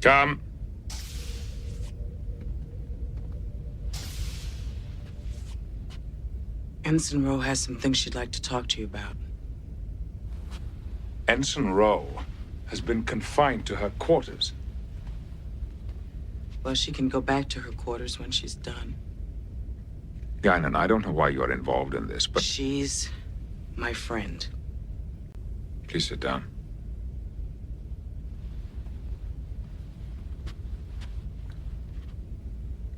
Come. Ensign Ro has some things she'd like to talk to you about. Ensign Ro has been confined to her quarters. Well, she can go back to her quarters when she's done. Guinan, I don't know why you're involved in this, but She's my friend. please sit down.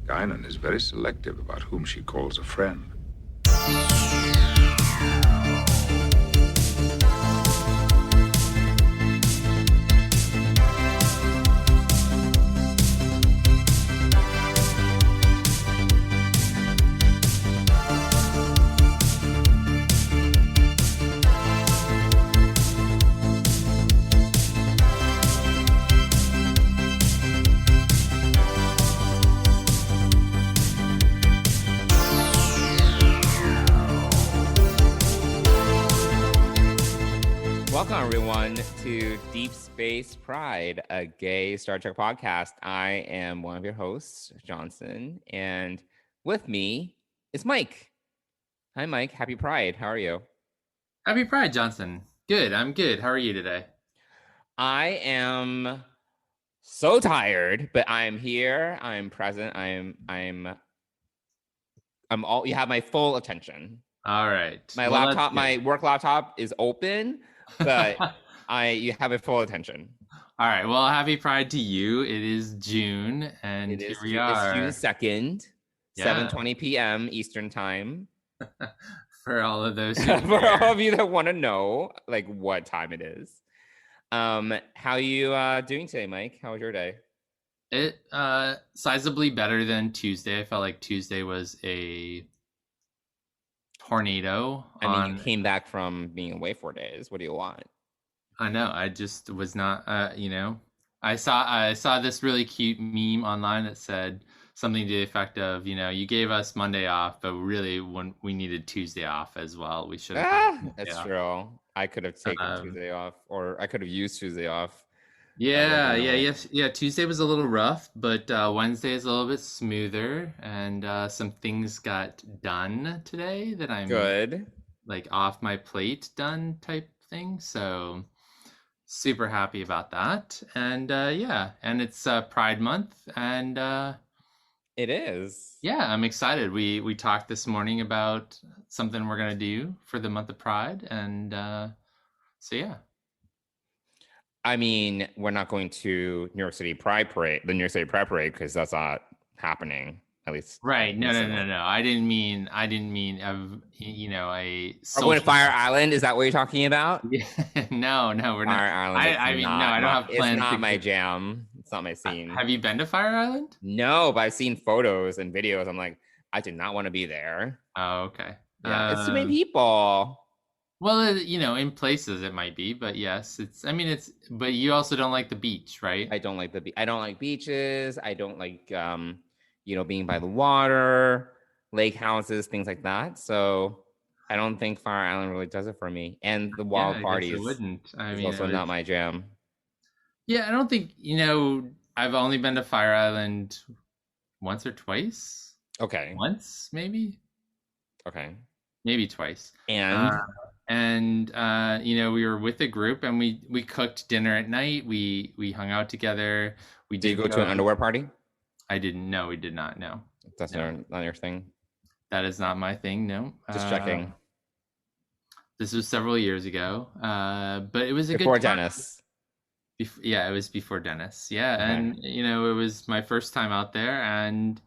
Guinan is very selective about whom she calls a friend. Welcome, everyone, to Deep Space Pride, a gay Star Trek podcast. I am one of your hosts, Johnson, and with me is Mike. Hi, Mike. Happy Pride. How are you? Happy Pride, Johnson. Good. I'm good. How are you today? I am so tired, but I am here. I'm present. I'm all. You have my full attention. All right. My laptop, my work laptop, is open, but you have a full attention. All right. Well, happy Pride to you. It is June, and here we are. It's June 2nd, 7:20 p.m. Eastern time. For all of those for all of you that want to know like what time it is. How you doing today, Mike? How was your day? It sizably better than Tuesday. I felt like Tuesday was a tornado. I mean, you came back from being away 4 days. What do you want? I know. I just was not I saw this really cute meme online that said something to the effect of, you gave us Monday off, but really when we needed Tuesday off as well. We should have. That's true. I could have taken Tuesday off, or I could have used Tuesday off. Yeah. Tuesday was a little rough, but Wednesday is a little bit smoother, and some things got done today that I'm good, like off my plate done type thing. So super happy about that, and and it's Pride Month, and it is. Yeah, I'm excited. We talked this morning about something we're gonna do for the month of Pride, and so yeah. I mean, we're not going to New York City Pride Parade, the New York City Pride Parade, because that's not happening. At least, right? No. I didn't mean. A. Are going to Fire Island? Is that what you're talking about? Yeah. No, we're not. Fire Island. I don't have plans. It's not my jam. It's not my scene. Have you been to Fire Island? No, but I've seen photos and videos. I'm like, I did not want to be there. Oh, okay. Yeah, it's too many people. Well, in places it might be, but yes, but you also don't like the beach, right? I don't like I don't like beaches. I don't like, being by the water, lake houses, things like that. So I don't think Fire Island really does it for me. And the wild parties wouldn't. It's also not my jam. Yeah, I don't think, I've only been to Fire Island once or twice. Okay. Once, maybe. Okay. Maybe twice. And we were with a group, and we cooked dinner at night. We hung out together. Did you go to an underwear party? I didn't. No, we did not. No. That's not your thing? That is not my thing, no. Just checking. This was several years ago, but it was a before good time. Dennis. Yeah, it was before Dennis. Yeah, okay. And it was my first time out there, and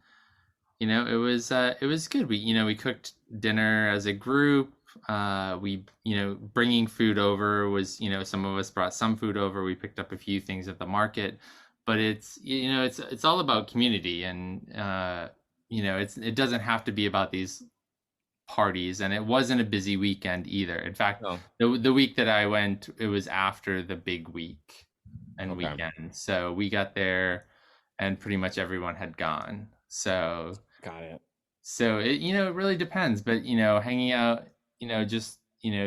it was good. We cooked dinner as a group. Bringing food over was, some of us brought some food over. We picked up a few things at the market, but it's all about community, and it doesn't have to be about these parties, and it wasn't a busy weekend either. In fact, the week that I went, it was after the big week and weekend. So we got there and pretty much everyone had gone. So got it. So it really depends, but hanging out, just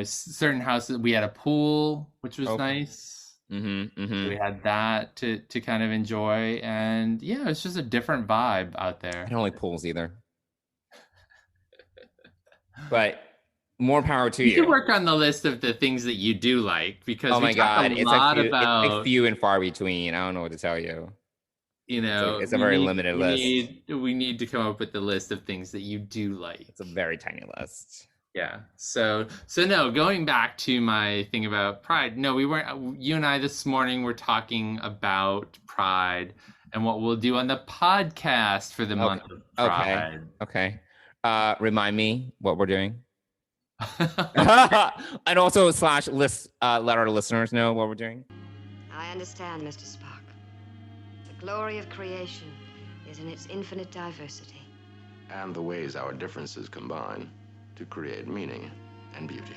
certain houses. We had a pool, which was nice. We had that to kind of enjoy, and yeah, it's just a different vibe out there. I don't like pools either. But more power to You you. can work on the list of the things that you do like, because Oh we my talk God, a lot about, it's like few and far between. I don't know what to tell you. you know, It's a very limited list. we need to come up with the list of things that you do like. It's a very tiny list. Yeah. So no, going back to my thing about Pride. No, we weren't. You and I this morning were talking about Pride and what we'll do on the podcast for the month of Pride. Okay. Remind me what we're doing. And also / list let our listeners know what we're doing. I understand, Mr. Spock. The glory of creation is in its infinite diversity. And the ways our differences combine to create meaning and beauty.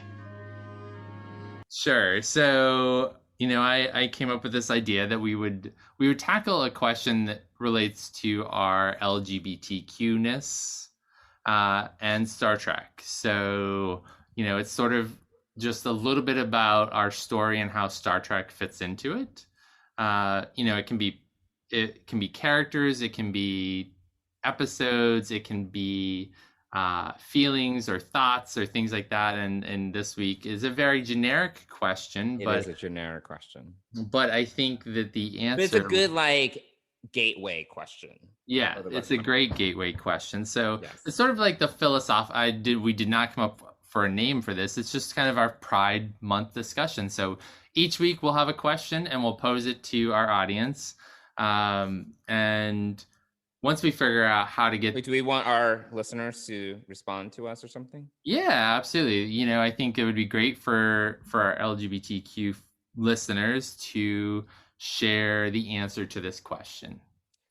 Sure. So, you know, I came up with this idea that we would tackle a question that relates to our LGBTQ-ness and Star Trek. So, you know, it's sort of just a little bit about our story and how Star Trek fits into it. You know, it can be characters, it can be episodes, it can be feelings or thoughts or things like that. And this week is a very generic question. It is a generic question. But I think that the answer... But it's a good, like, gateway question. Yeah, it's a great gateway question. So yes. It's sort of like the we did not come up for a name for this. It's just kind of our Pride Month discussion. So each week we'll have a question and we'll pose it to our audience. And once we figure out how to get... Wait, do we want our listeners to respond to us or something? Yeah, absolutely. You know, I think it would be great for our LGBTQ listeners to share the answer to this question.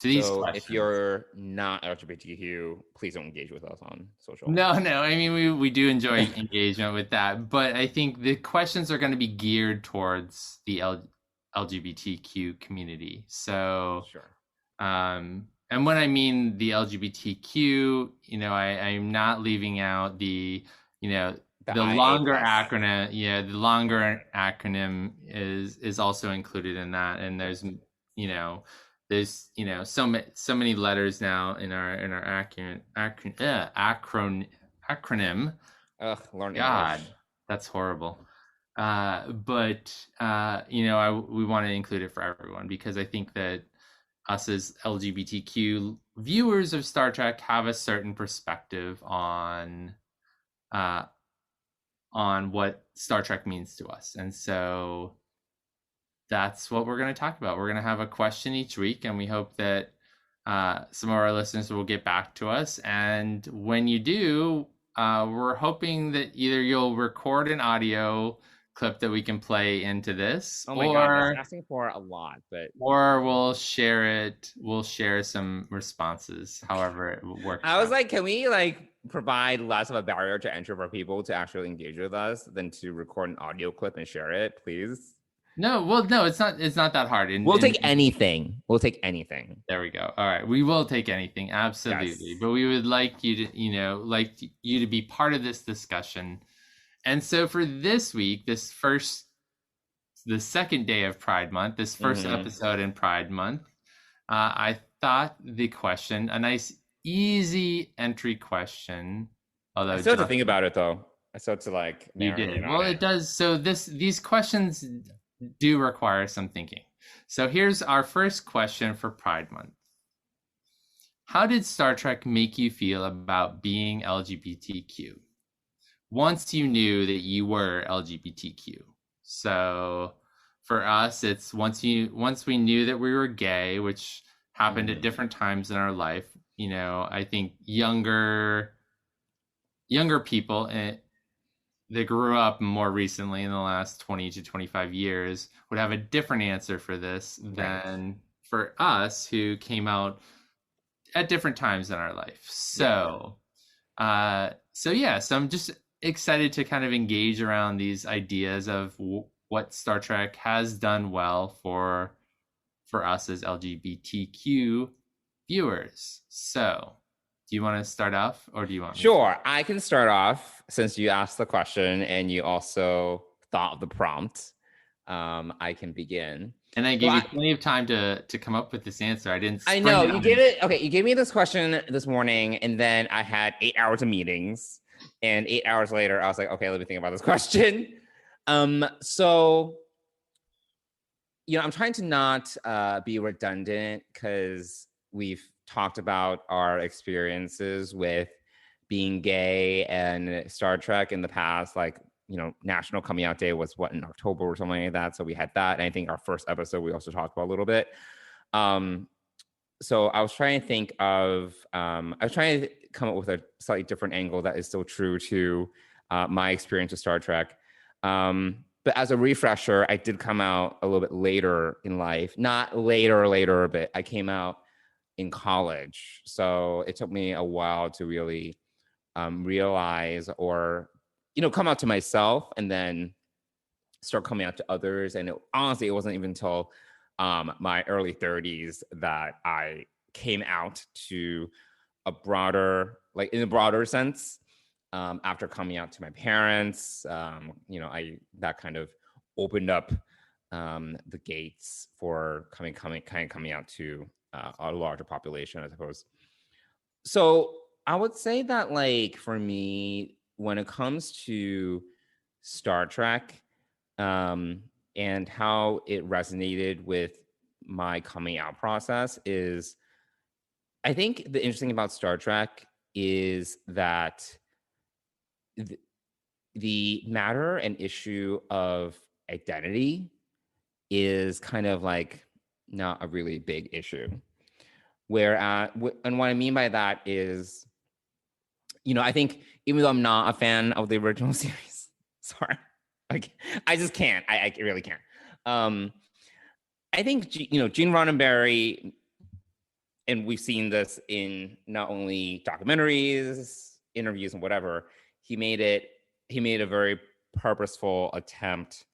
To these questions. If you're not LGBTQ, please don't engage with us on social. No. I mean, we do enjoy engagement with that, but I think the questions are going to be geared towards the LGBTQ community. So, sure. And when I mean the LGBTQ, you know, I'm not leaving out the longer acronym. Yeah, the longer acronym is also included in that. And there's so many letters now in our acronym. Ugh, learn God, English. That's horrible. But we want to include it for everyone, because I think that us as LGBTQ viewers of Star Trek have a certain perspective on what Star Trek means to us. And so that's what we're going to talk about. We're going to have a question each week, and we hope that some of our listeners will get back to us. And when you do, we're hoping that either you'll record an audio clip that we can play into this. Oh my God, that's asking for a lot, or we'll share it. We'll share some responses, however it works. I was like, can we provide less of a barrier to entry for people to actually engage with us than to record an audio clip and share it, please? No, it's not that hard. We'll take anything. We'll take anything. There we go. All right, we will take anything, absolutely. Yes. But we would like you to be part of this discussion. And so for this week, the second day of Pride Month, this first episode in Pride Month, I thought the question, a nice, easy entry question. Although I still have to think about it, though. I still have to you did. Well, it does. So these questions do require some thinking. So here's our first question for Pride Month. How did Star Trek make you feel about being LGBTQ? Once you knew that you were LGBTQ. So for us, it's once we knew that we were gay, which happened at different times in our life. You know, I think younger people that grew up more recently in the last 20 to 25 years would have a different answer for this than for us, who came out at different times in our life. So I'm just excited to kind of engage around these ideas of what Star Trek has done well for us as LGBTQ viewers. So, do you want to start off, or do you want me Sure, I can start off since you asked the question and you also thought of the prompt. I can begin. And I gave you plenty of time to come up with this answer. I didn't. I know you gave it. Okay, you gave me this question this morning, and then I had 8 hours of meetings, and 8 hours later, I was like, okay, let me think about this question. So, I'm trying to not be redundant because we've talked about our experiences with being gay and Star Trek in the past, like, National Coming Out Day was in October or something like that. So we had that. And I think our first episode, we also talked about a little bit. So I was trying to think of, I was trying to come up with a slightly different angle that is still true to my experience with Star Trek. But as a refresher, I did come out a little bit later in life, not later, but I came out in college. So it took me a while to really realize or come out to myself and then start coming out to others. And honestly, it wasn't even until my early 30s that I came out to in a broader sense, after coming out to my parents. That kind of opened up the gates for coming out to a larger population, I suppose. So I would say that, like, for me, when it comes to Star Trek and how it resonated with my coming out process is, I think the interesting about Star Trek is that the matter and issue of identity is kind of like not a really big issue. And what I mean by that is, I think even though I'm not a fan of the original series, sorry, I just can't. I really can't. I think Gene Roddenberry, and we've seen this in not only documentaries, interviews, and whatever. He made a very purposeful attempt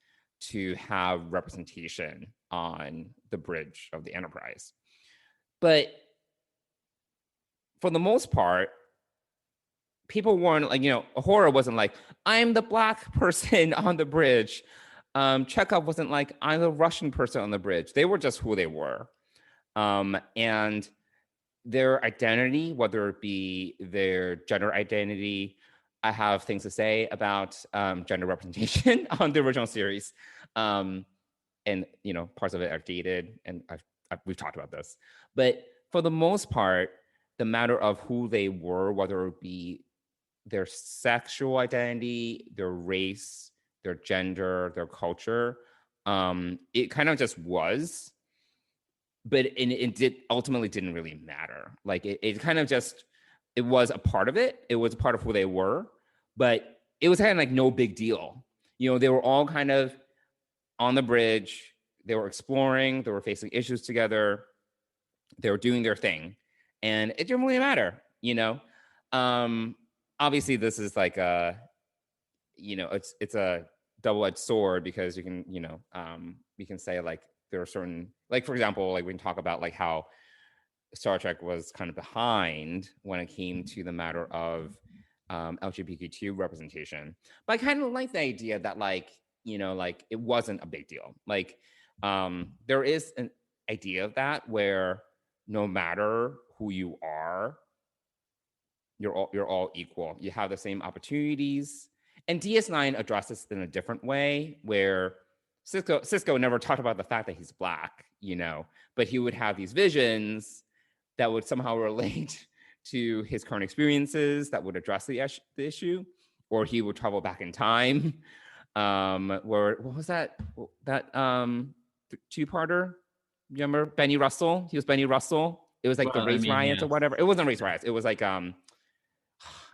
to have representation on the bridge of the Enterprise, but for the most part, people weren't like, horror wasn't like, I'm the Black person on the bridge. Chekhov wasn't like, I'm the Russian person on the bridge. They were just who they were. And their identity, whether it be their gender identity, I have things to say about gender representation on the original series. And, parts of it are dated, and we've talked about this. But for the most part, the matter of who they were, whether it be their sexual identity, their race, their gender, their culture, it kind of just was. But it ultimately didn't really matter. Like it kind of just, it was a part of it. It was a part of who they were, but it was kind of like no big deal. They were all kind of on the bridge. They were exploring. They were facing issues together. They were doing their thing. And it didn't really matter, Obviously, this is like it's a double-edged sword because you can, we can say like there are certain, like for example, like we can talk about like how Star Trek was kind of behind when it came to the matter of LGBTQ representation. But I kind of like the idea that like it wasn't a big deal. Like there is an idea of that where no matter who you are, you're all equal. You have the same opportunities. And DS9 addresses in a different way, where Sisko never talked about the fact that he's Black, but he would have these visions that would somehow relate to his current experiences that would address the issue, or he would travel back in time. What was that two-parter? Remember Benny Russell? He was Benny Russell. It was like the race riots or whatever. It wasn't race riots. It was like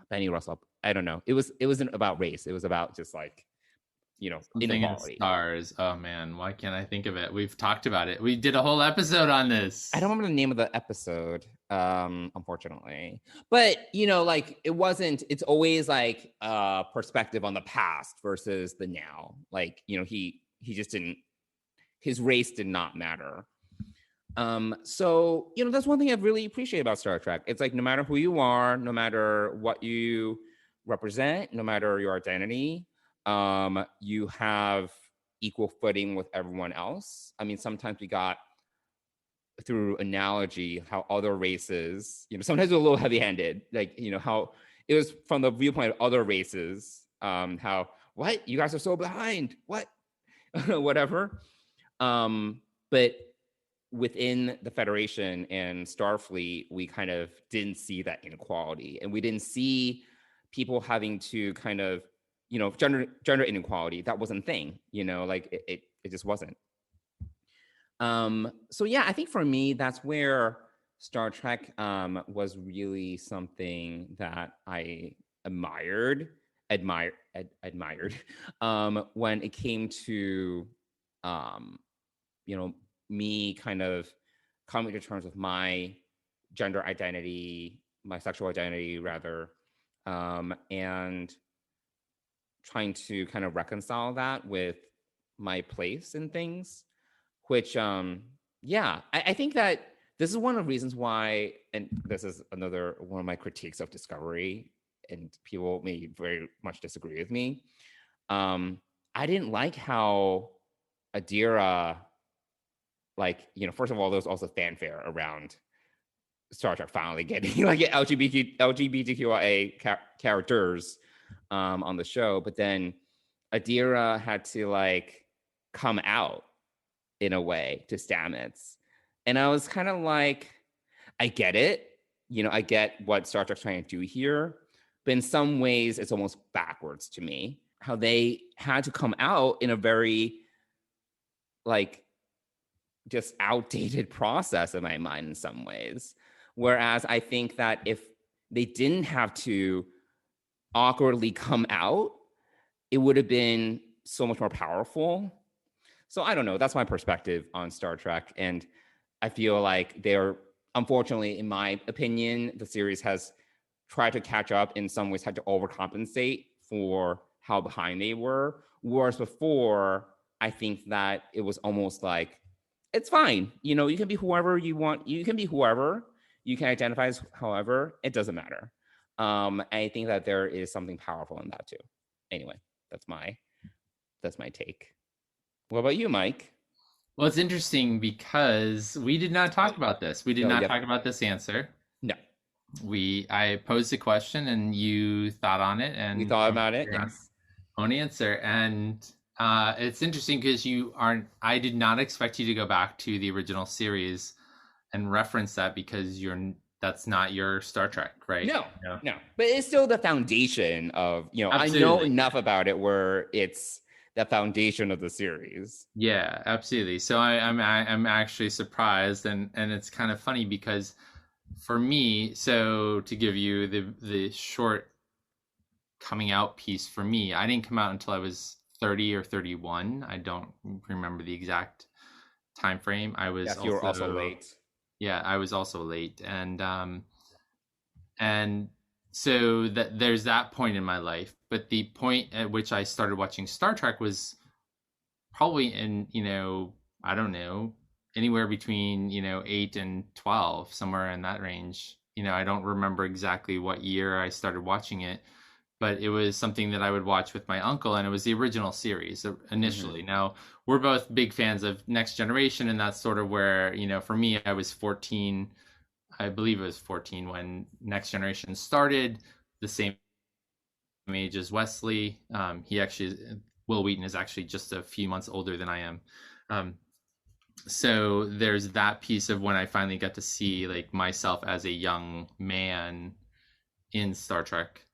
Benny Russell. I don't know. It wasn't about race. It was about just like, Something inequality. In stars. Oh man, why can't I think of it? We've talked about it. We did a whole episode on this. I don't remember the name of the episode, unfortunately. But like it's always like perspective on the past versus the now. Like, he just didn't, his race did not matter. So, that's one thing I really appreciate about Star Trek. It's like, no matter who you are, no matter what you represent, no matter your identity, you have equal footing with everyone else. I mean, sometimes we got through analogy how other races, sometimes we're a little heavy-handed, like, how it was from the viewpoint of other races, how, what, you guys are so behind, what, whatever. But within the Federation and Starfleet, we kind of didn't see that inequality, and we didn't see people having to kind of, gender inequality. That wasn't a thing, like it just wasn't. So yeah, I think for me, that's where Star Trek was really something that I admired when it came to me kind of coming to terms with my gender identity, my sexual identity rather, and trying to kind of reconcile that with my place in things, which I think that this is one of the reasons why, and this is another one of my critiques of Discovery, and people may very much disagree with me. I didn't like how Adira, first of all, there was also fanfare around Star Trek finally getting like LGBTQIA characters on the show, but then Adira had to come out in a way to Stamets, and I was kind of like, I get it, I get what Star Trek's trying to do here, but in some ways it's almost backwards to me how they had to come out in a very just outdated process in my mind in some ways. Whereas I think that if they didn't have to awkwardly come out, it would have been so much more powerful. So I don't know. That's my perspective on Star Trek. And I feel like they're, unfortunately, in my opinion, the series has tried to catch up, in some ways had to overcompensate for how behind they were. Whereas before, I think that it was almost like, it's fine. You can be whoever you want. You can be whoever. You can identify as however. It doesn't matter. I think that there is something powerful in that too. Anyway, that's my take. What about you, Mike? Well, it's interesting because we did not talk about this. We did not talk about this answer. No. I posed a question and you thought on it, and we thought about it. Yes. Own answer. And it's interesting because I did not expect you to go back to the original series and reference that, because that's not your Star Trek, right? No. But it's still the foundation of, Absolutely. I know enough about it where it's the foundation of the series. Yeah, absolutely. So I'm actually surprised, and it's kind of funny because for me, so to give you the short coming out piece, for me, I didn't come out until I was 30 or 31. I don't remember the exact time frame. I was you were also late. Yeah, I was also late, and so that there's that point in my life. But the point at which I started watching Star Trek was probably in, I don't know, anywhere between 8 and 12, somewhere in that range. I don't remember exactly what year I started watching it, but it was something that I would watch with my uncle, and it was the original series initially. Mm-hmm. Now, we're both big fans of Next Generation, and that's sort of where, for me, I was 14, I believe it was 14 when Next Generation started, the same age as Wesley. Will Wheaton is actually just a few months older than I am. So there's that piece of when I finally got to see myself as a young man in Star Trek.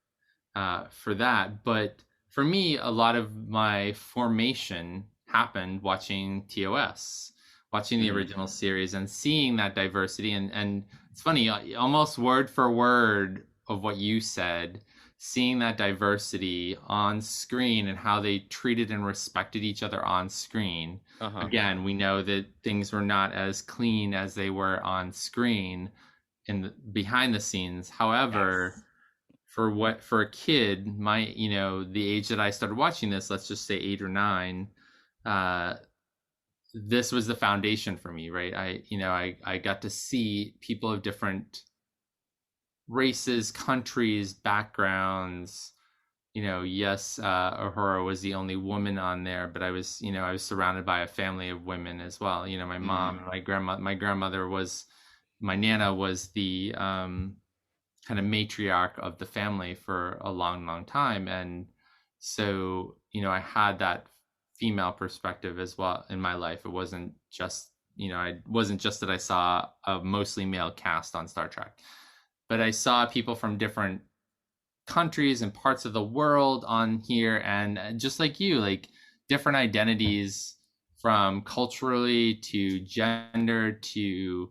For that. But for me, a lot of my formation happened watching TOS, watching the original series and seeing that diversity. And it's funny, almost word for word of what you said, seeing that diversity on screen and how they treated and respected each other on screen. Uh-huh. Again, we know that things were not as clean as they were on screen behind the scenes. However, yes. For a kid, the age that I started watching this, let's just say 8 or 9, this was the foundation for me, right? I got to see people of different races, countries, backgrounds, yes, Uhura was the only woman on there, but I was surrounded by a family of women as well. My mom, and my grandmother was, my nana was the kind of matriarch of the family for a long, long time. And so, I had that female perspective as well in my life. It wasn't just, that I saw a mostly male cast on Star Trek, but I saw people from different countries and parts of the world on here, and just like you, like different identities, from culturally to gender to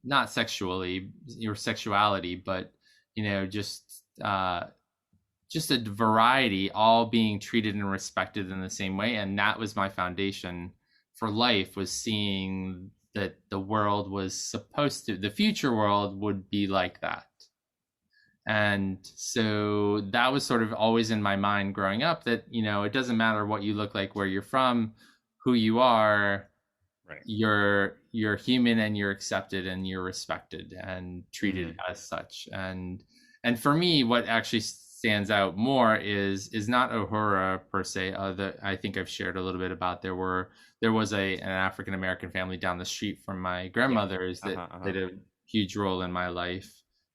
not sexually or sexuality, but just a variety, all being treated and respected in the same way. And that was my foundation for life, was seeing that the world was the future world would be like that. And so that was sort of always in my mind growing up, that it doesn't matter what you look like, where you're from, who you are, right, you're human, and you're accepted, and you're respected and treated as such. And for me, what actually stands out more is not Uhura per se. I think I've shared a little bit about, there was an African American family down the street from my grandmother's that played a huge role in my life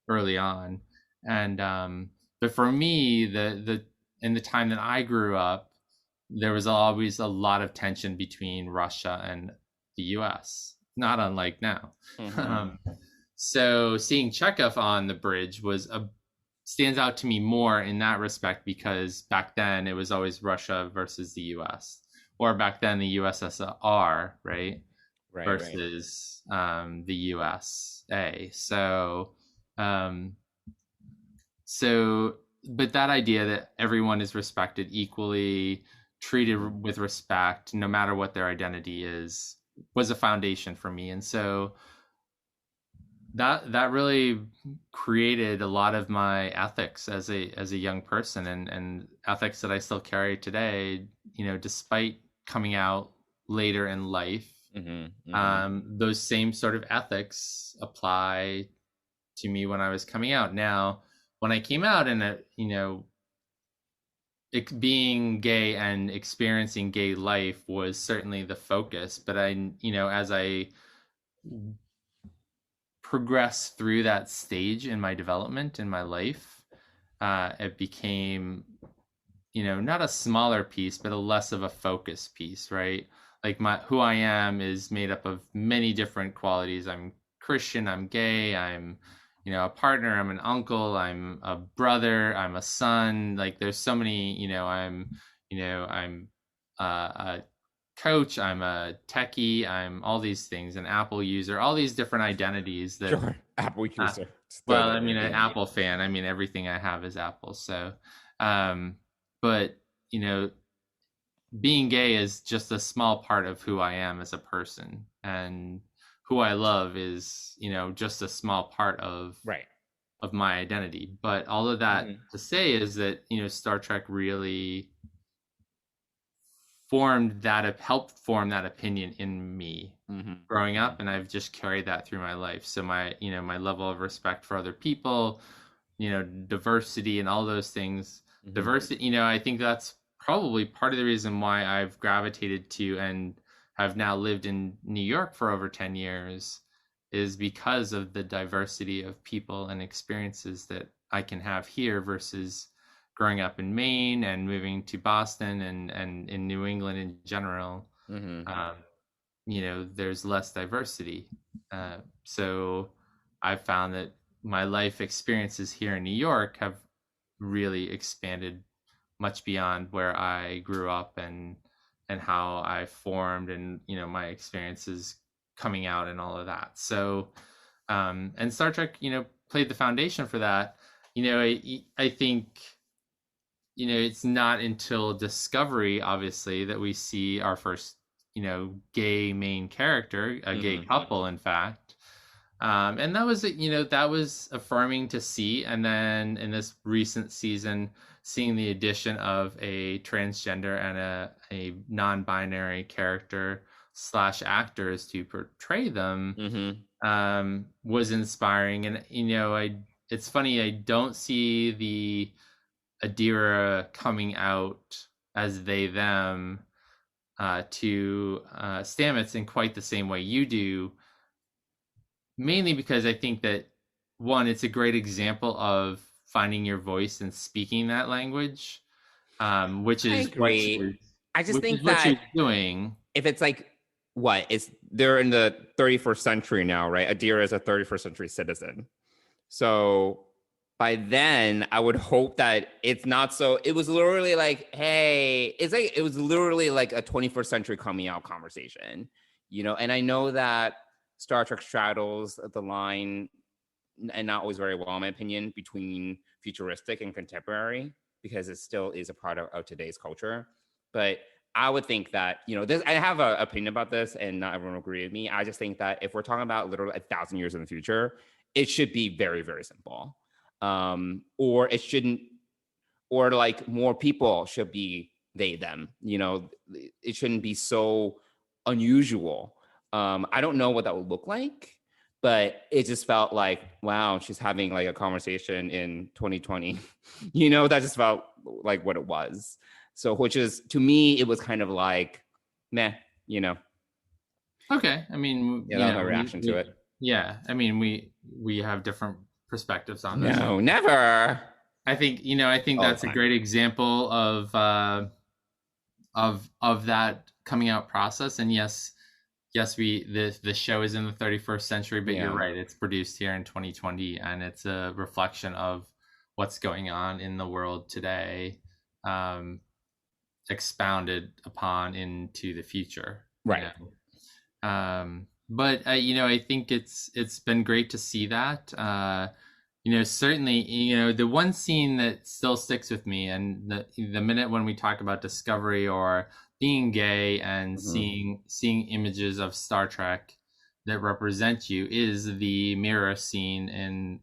early on. And but for me, in the time that I grew up, there was always a lot of tension between Russia and the US, not unlike now. So seeing Chekhov on the bridge stands out to me more in that respect, because back then it was always Russia versus the US, or back then the USSR, right, versus the USA. But that idea that everyone is respected equally, treated with respect, no matter what their identity is, was a foundation for me. And so that really created a lot of my ethics as a young person, and ethics that I still carry today, despite coming out later in life. Those same sort of ethics apply to me when I was coming out. Now, when I came out, and being gay and experiencing gay life was certainly the focus, but as I progressed through that stage in my development in my life, it became not a smaller piece, but a less of a focus piece, right? Like who I am is made up of many different qualities. I'm Christian, I'm gay, I'm a partner, I'm an uncle, I'm a brother, I'm a son. Like there's so many, I'm a coach, I'm a techie, I'm all these things, an Apple user, all these different identities that Apple user. Well, I mean, an Apple fan. I mean, everything I have is Apple. So, but being gay is just a small part of who I am as a person, and who I love is, just a small part of my identity. But all of that to say is that, Star Trek really helped form that opinion in me growing up, and I've just carried that through my life. So my level of respect for other people, diversity and all those things, diversity, I think that's probably part of the reason why I've gravitated to and have now lived in New York for over 10 years, is because of the diversity of people and experiences that I can have here versus growing up in Maine and moving to Boston and in New England in general. There's less diversity. So I've found that my life experiences here in New York have really expanded much beyond where I grew up and how I formed, and my experiences coming out and all of that. So and Star Trek played the foundation for that. I think it's not until Discovery, obviously, that we see our first gay main character, a gay couple, in fact. And that was that was affirming to see. And then in this recent season, seeing the addition of a transgender and a non-binary character / actors to portray them was inspiring. And it's funny, I don't see Adira coming out as they them to Stamets in quite the same way you do, mainly because I think that, one, it's a great example of finding your voice and speaking that language, which I is agree. I just think what that you're doing. if it's like what it's they're in the 31st century now, right? Adira is a 31st century citizen. So by then, I would hope that it's not so. It was literally like, hey, it was literally like a 21st century coming out conversation, And I know that Star Trek straddles the line, and not always very well, in my opinion, between futuristic and contemporary, because it still is a product of today's culture. But I would think that, I have an opinion about this, and not everyone will agree with me. I just think that if we're talking about literally 1,000 years in the future, it should be very, very simple. Or it shouldn't, or like more people should be they, them, it shouldn't be so unusual. I don't know what that would look like, but it just felt like, wow, she's having like a conversation in 2020, that just felt like what it was. So, which is, to me, it was kind of like, meh, Okay. I mean, that was my reaction to it. Yeah. I mean, we have different perspectives on this. No, never. I think, that's a great example of that coming out process. And yes, the show is in the 31st century, but you're right. It's produced here in 2020, and it's a reflection of what's going on in the world today, expounded upon into the future. Right. But I think it's been great to see that. Certainly, the one scene that still sticks with me, and the minute when we talk about discovery or being gay and seeing images of Star Trek that represent you, is the mirror scene in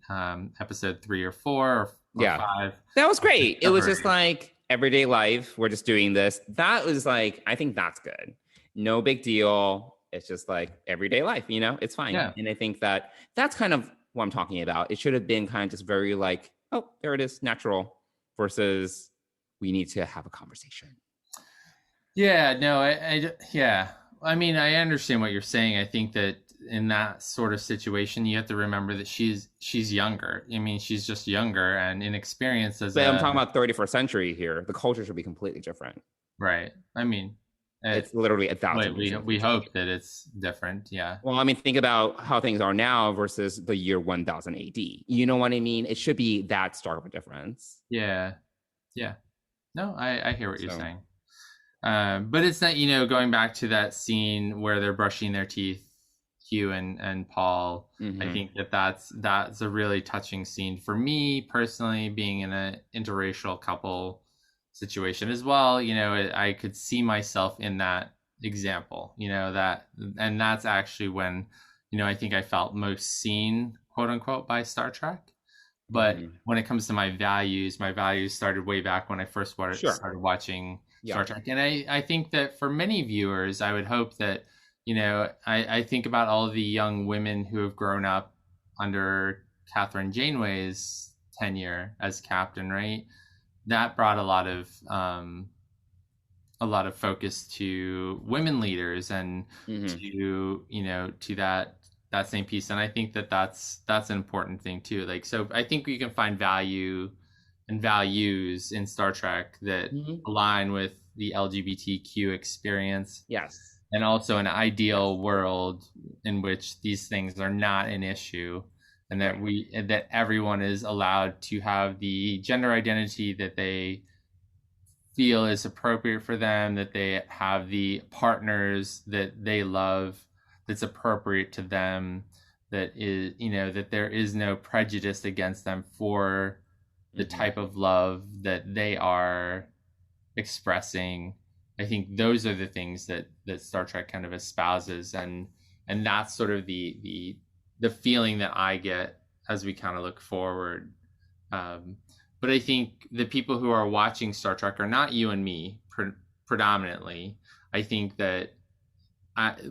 episode 3 or 4 or 5. That was great. It was just like everyday life. We're just doing this. That was like, I think that's good. No big deal. It's just like everyday life, it's fine. Yeah. And I think that that's kind of what I'm talking about. It should have been kind of just very like, oh, there it is, natural, versus we need to have a conversation. Yeah, no, I mean, I understand what you're saying. I think that in that sort of situation, you have to remember that she's younger. I mean, she's just younger and inexperienced But I'm talking about 31st century here. The culture should be completely different. Right. I mean, it's literally 1,000. We hope that it's different. Yeah. Well, I mean, think about how things are now versus the year 1000 AD. You know what I mean? It should be that stark of a difference. Yeah. Yeah. No, I hear what you're saying. But it's not, going back to that scene where they're brushing their teeth, Hugh and Paul. I think that's a really touching scene for me personally, being in an interracial couple situation as well. I could see myself in that example, and that's actually when, I think I felt most seen, quote unquote, by Star Trek. But when it comes to my values started way back when I first started watching Star Trek. And I think that for many viewers, I would hope that, I think about all of the young women who have grown up under Catherine Janeway's tenure as captain, right? That brought a lot of focus to women leaders and to that same piece. And I think that's an important thing too. Like, so I think you can find value and values in Star Trek that align with the LGBTQ experience. Yes. And also an ideal world in which these things are not an issue, and that everyone is allowed to have the gender identity that they feel is appropriate for them, that they have the partners that they love that's appropriate to them, that is, that there is no prejudice against them for the type of love that they are expressing. I think those are the things that Star Trek kind of espouses, and that's sort of the feeling that I get as we kind of look forward. But I think the people who are watching Star Trek are not you and me predominantly. I think that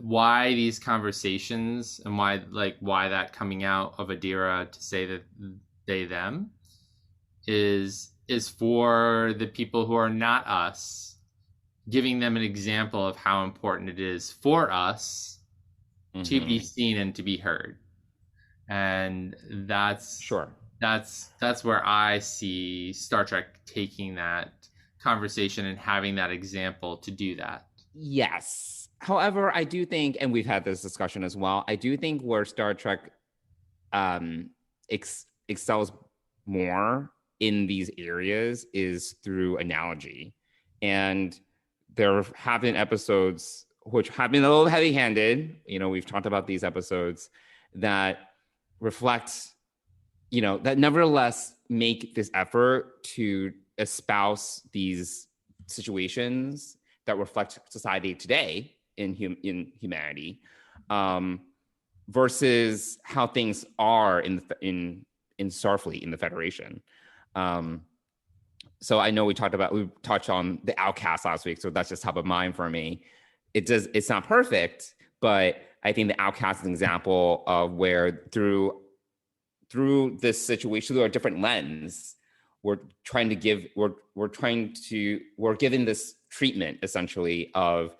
why these conversations and why that coming out of Adira to say that they them is for the people who are not us, giving them an example of how important it is for us to be seen and to be heard. And that's where I see Star Trek taking that conversation and having that example to do that. Yes. However, I do think, and we've had this discussion as well, I do think where Star Trek excels more in these areas is through analogy. And there have been episodes which have been a little heavy-handed. We've talked about these episodes that reflect, that nevertheless make this effort to espouse these situations that reflect society today in humanity, versus how things are in Starfleet, in the Federation. So I know we touched on the Outcast last week, so that's just top of mind for me. It's not perfect, but I think the Outcast is an example of where through this situation, through a different lens, we're given this treatment essentially of,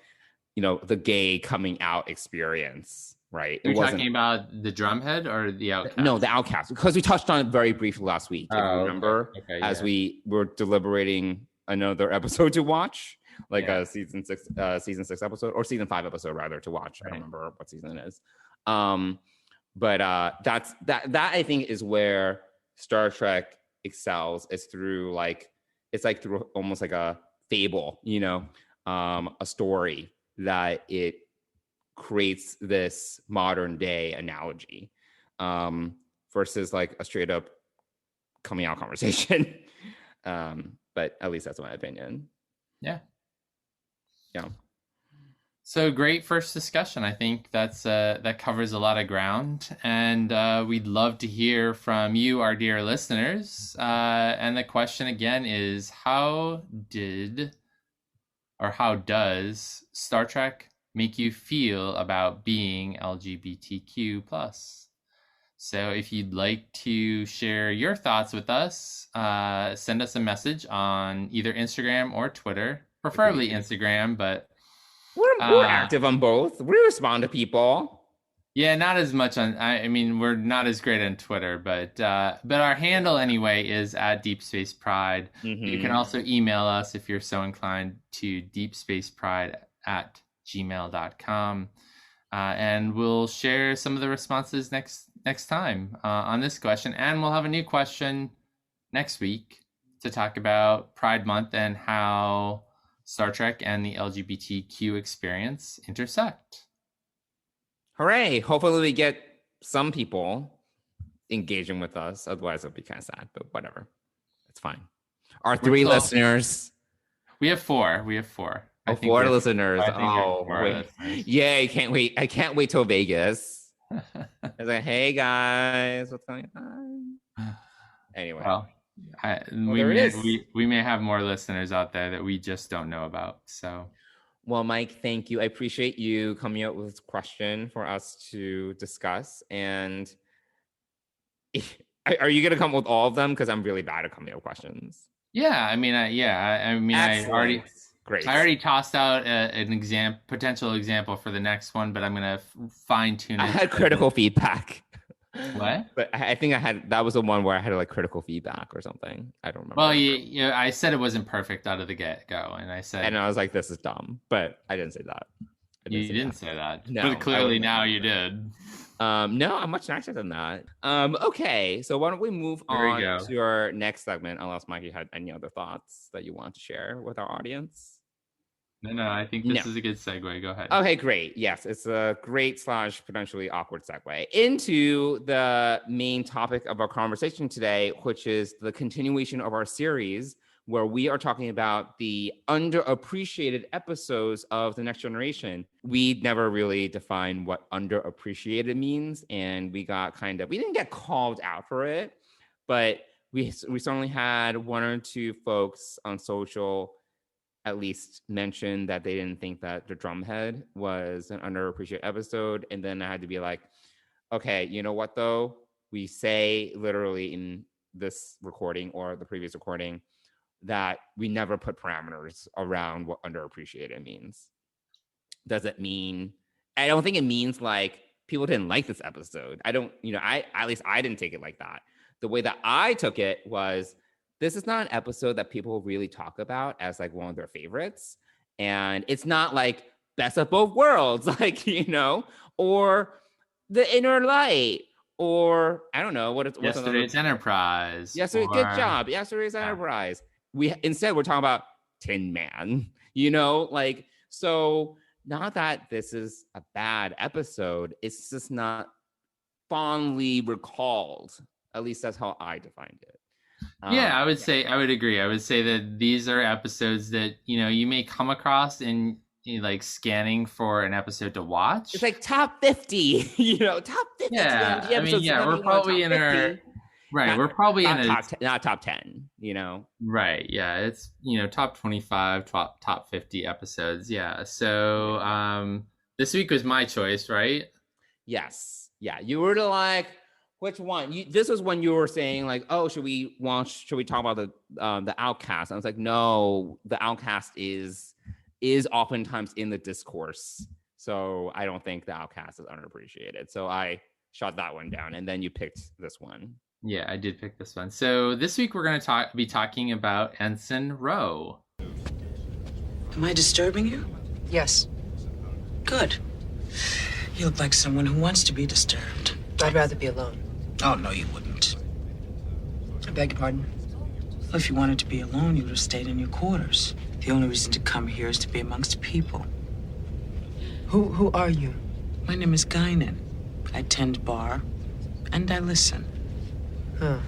the gay coming out experience, right? You're talking about the Drumhead or the Outcast? No, the Outcast, because we touched on it very briefly last week. If you remember, as we were deliberating another episode to watch, a season 6 episode, or season 5 episode rather, to watch. Right. I don't remember what season it is. But that I think is where Star Trek excels. Is through through almost like a fable, a story that it creates this modern day analogy, versus like a straight up coming out conversation. But at least that's my opinion. Yeah. Yeah. So great first discussion. I think that covers a lot of ground, and we'd love to hear from you, our dear listeners. And the question again is, how does Star Trek make you feel about being LGBTQ+? So if you'd like to share your thoughts with us, send us a message on either Instagram or Twitter, preferably Instagram, but we're active on both. We respond to people. Yeah, not as much on. I mean, we're not as great on Twitter, but our handle anyway is at Deep Space Pride. Mm-hmm. You can also email us if you're so inclined to deepspacepride@gmail.com, and we'll share some of the responses next time on this question, and we'll have a new question next week to talk about Pride Month and how Star Trek and the LGBTQ experience intersect. Hooray! Hopefully we get some people engaging with us. Otherwise, it'll be kind of sad, but whatever. It's fine. Our 3 listeners. We have 4. Oh, 4 listeners. Oh, wait. Yay, can't wait. I can't wait till Vegas. It's like, hey, guys, what's going on? Anyway. Well, we may have more listeners out there that we just don't know about. So, well, Mike, thank you. I appreciate you coming up with this question for us to discuss. And are you going to come up with all of them? Because I'm really bad at coming up with questions. Yeah, I mean, I already tossed out an potential example for the next one, but I'm going to fine tune it. I had critical feedback. What? But I think that was the one where I had critical feedback or something. I don't remember. Well, I said it wasn't perfect out of the get-go, and I was like, this is dumb, but I didn't say that. You didn't say that. No, but clearly now you did. No, I'm much nicer than that. Okay, so why don't we move on to our next segment, unless Mikey had any other thoughts that you want to share with our audience? No, I think this is a good segue. Go ahead. Okay, great. Yes, it's a great / potentially awkward segue into the main topic of our conversation today, which is the continuation of our series, where we are talking about the underappreciated episodes of The Next Generation. We never really defined what underappreciated means, and we didn't get called out for it, but we certainly had 1 or 2 folks on social at least mentioned that they didn't think that the Drumhead was an underappreciated episode. And then I had to be like, okay, you know what though? We say literally in this recording or the previous recording that we never put parameters around what underappreciated means. Does it mean, I don't think it means like people didn't like this episode. I don't, at least I didn't take it like that. The way that I took it was, this is not an episode that people really talk about as like one of their favorites. And it's not like best of both worlds, like, or the inner light, or I don't know what's Yesterday's Enterprise. Good job. Yesterday's Enterprise. Instead we're talking about Tin Man, like, so not that this is a bad episode, it's just not fondly recalled. At least that's how I defined it. I would say, I would agree. I would say that these are episodes that, you may come across in like scanning for an episode to watch. It's like top 50, top 50. Yeah, I mean, we're probably in our, right. We're probably in a, not top 10, Right. Yeah. It's, top 25, top 50 episodes. Yeah. So this week was my choice, right? Yes. Yeah. You were to like, which one? This was when you were saying like, oh, should we talk about the Outcast? I was like, no, the Outcast is oftentimes in the discourse. So I don't think the Outcast is underappreciated. So I shot that one down, and then you picked this one. Yeah, I did pick this one. So this week we're going to be talking about Ensign Ro. Am I disturbing you? Yes. Good. You look like someone who wants to be disturbed. I'd rather be alone. Oh, no, you wouldn't. I beg your pardon? Well, if you wanted to be alone, you would have stayed in your quarters. The only reason to come here is to be amongst people. Who are you? My name is Guinan. I tend bar, and I listen. Huh.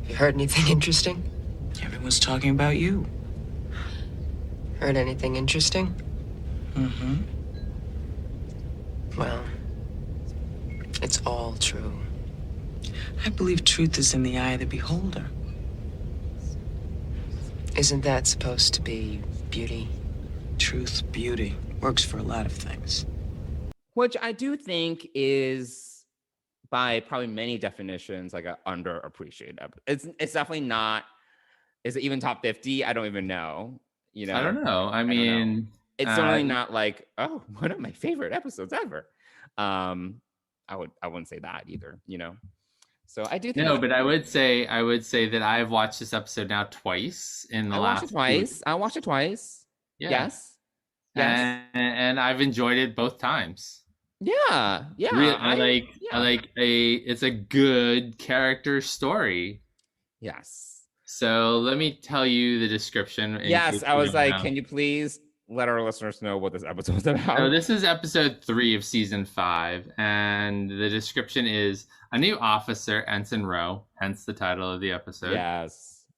You heard anything interesting? Everyone's talking about you. Heard anything interesting? Mm-hmm. Well, it's all true. I believe truth is in the eye of the beholder. Isn't that supposed to be beauty? Truth, beauty, works for a lot of things. Which I do think is, by probably many definitions, like an underappreciated episode. It's definitely not. Is it even top 50? I don't even know. I don't know. I mean, it's certainly not like, oh, one of my favorite episodes ever. I wouldn't say that either. So I do think but I would say that I've watched this episode now twice in the last. I watched it twice. Yeah. Yes. And I've enjoyed it both times. Yeah. It's a good character story. Yes. So let me tell you the description. Yes, I was like, can you please let our listeners know what this episode is about? So this is episode 3 of season 5, and the description is: a new officer, Ensign Ro, hence the title of the episode,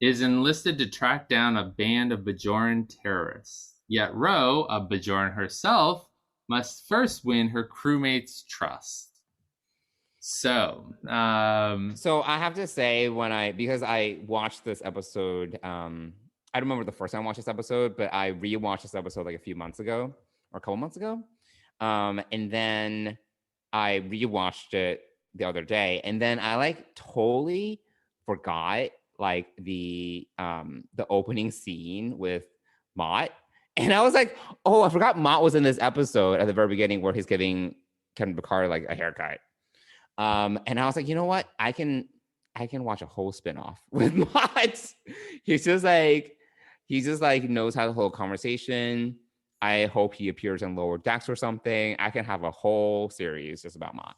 is enlisted to track down a band of Bajoran terrorists. Yet Ro, a Bajoran herself, must first win her crewmates' trust. So I have to say, because I watched this episode, I don't remember the first time I watched this episode, but I rewatched this episode like a few months ago or a couple months ago. And then I rewatched it the other day, and then I like totally forgot like the opening scene with Mott. And I was like, oh, I forgot Mott was in this episode at the very beginning where he's giving Ken Picard like a haircut. And I was like, you know what? I can watch a whole spinoff with Mott. He's just like knows how to hold conversation. I hope he appears in Lower Decks or something. I can have a whole series just about Mott.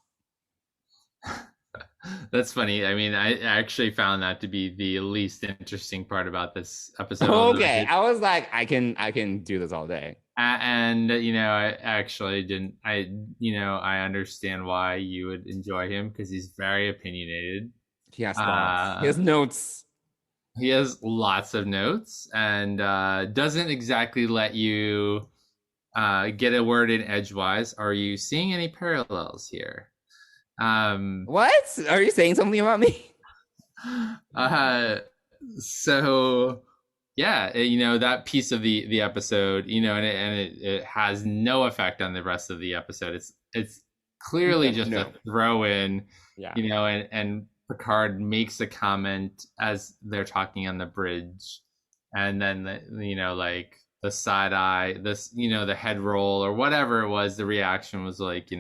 That's funny. I mean, I actually found that to be the least interesting part about this episode. Okay, I was like, I can do this all day. And I actually didn't. I understand why you would enjoy him, because he's very opinionated. He has thoughts. He has notes. He has lots of notes, and doesn't exactly let you get a word in edgewise. Are you seeing any parallels here? What? Are you saying something about me? So yeah, that piece of the episode, and it has no effect on the rest of the episode. It's clearly just a throw in, and Picard makes a comment as they're talking on the bridge, and then like the side eye, this the head roll or whatever it was. The reaction was like,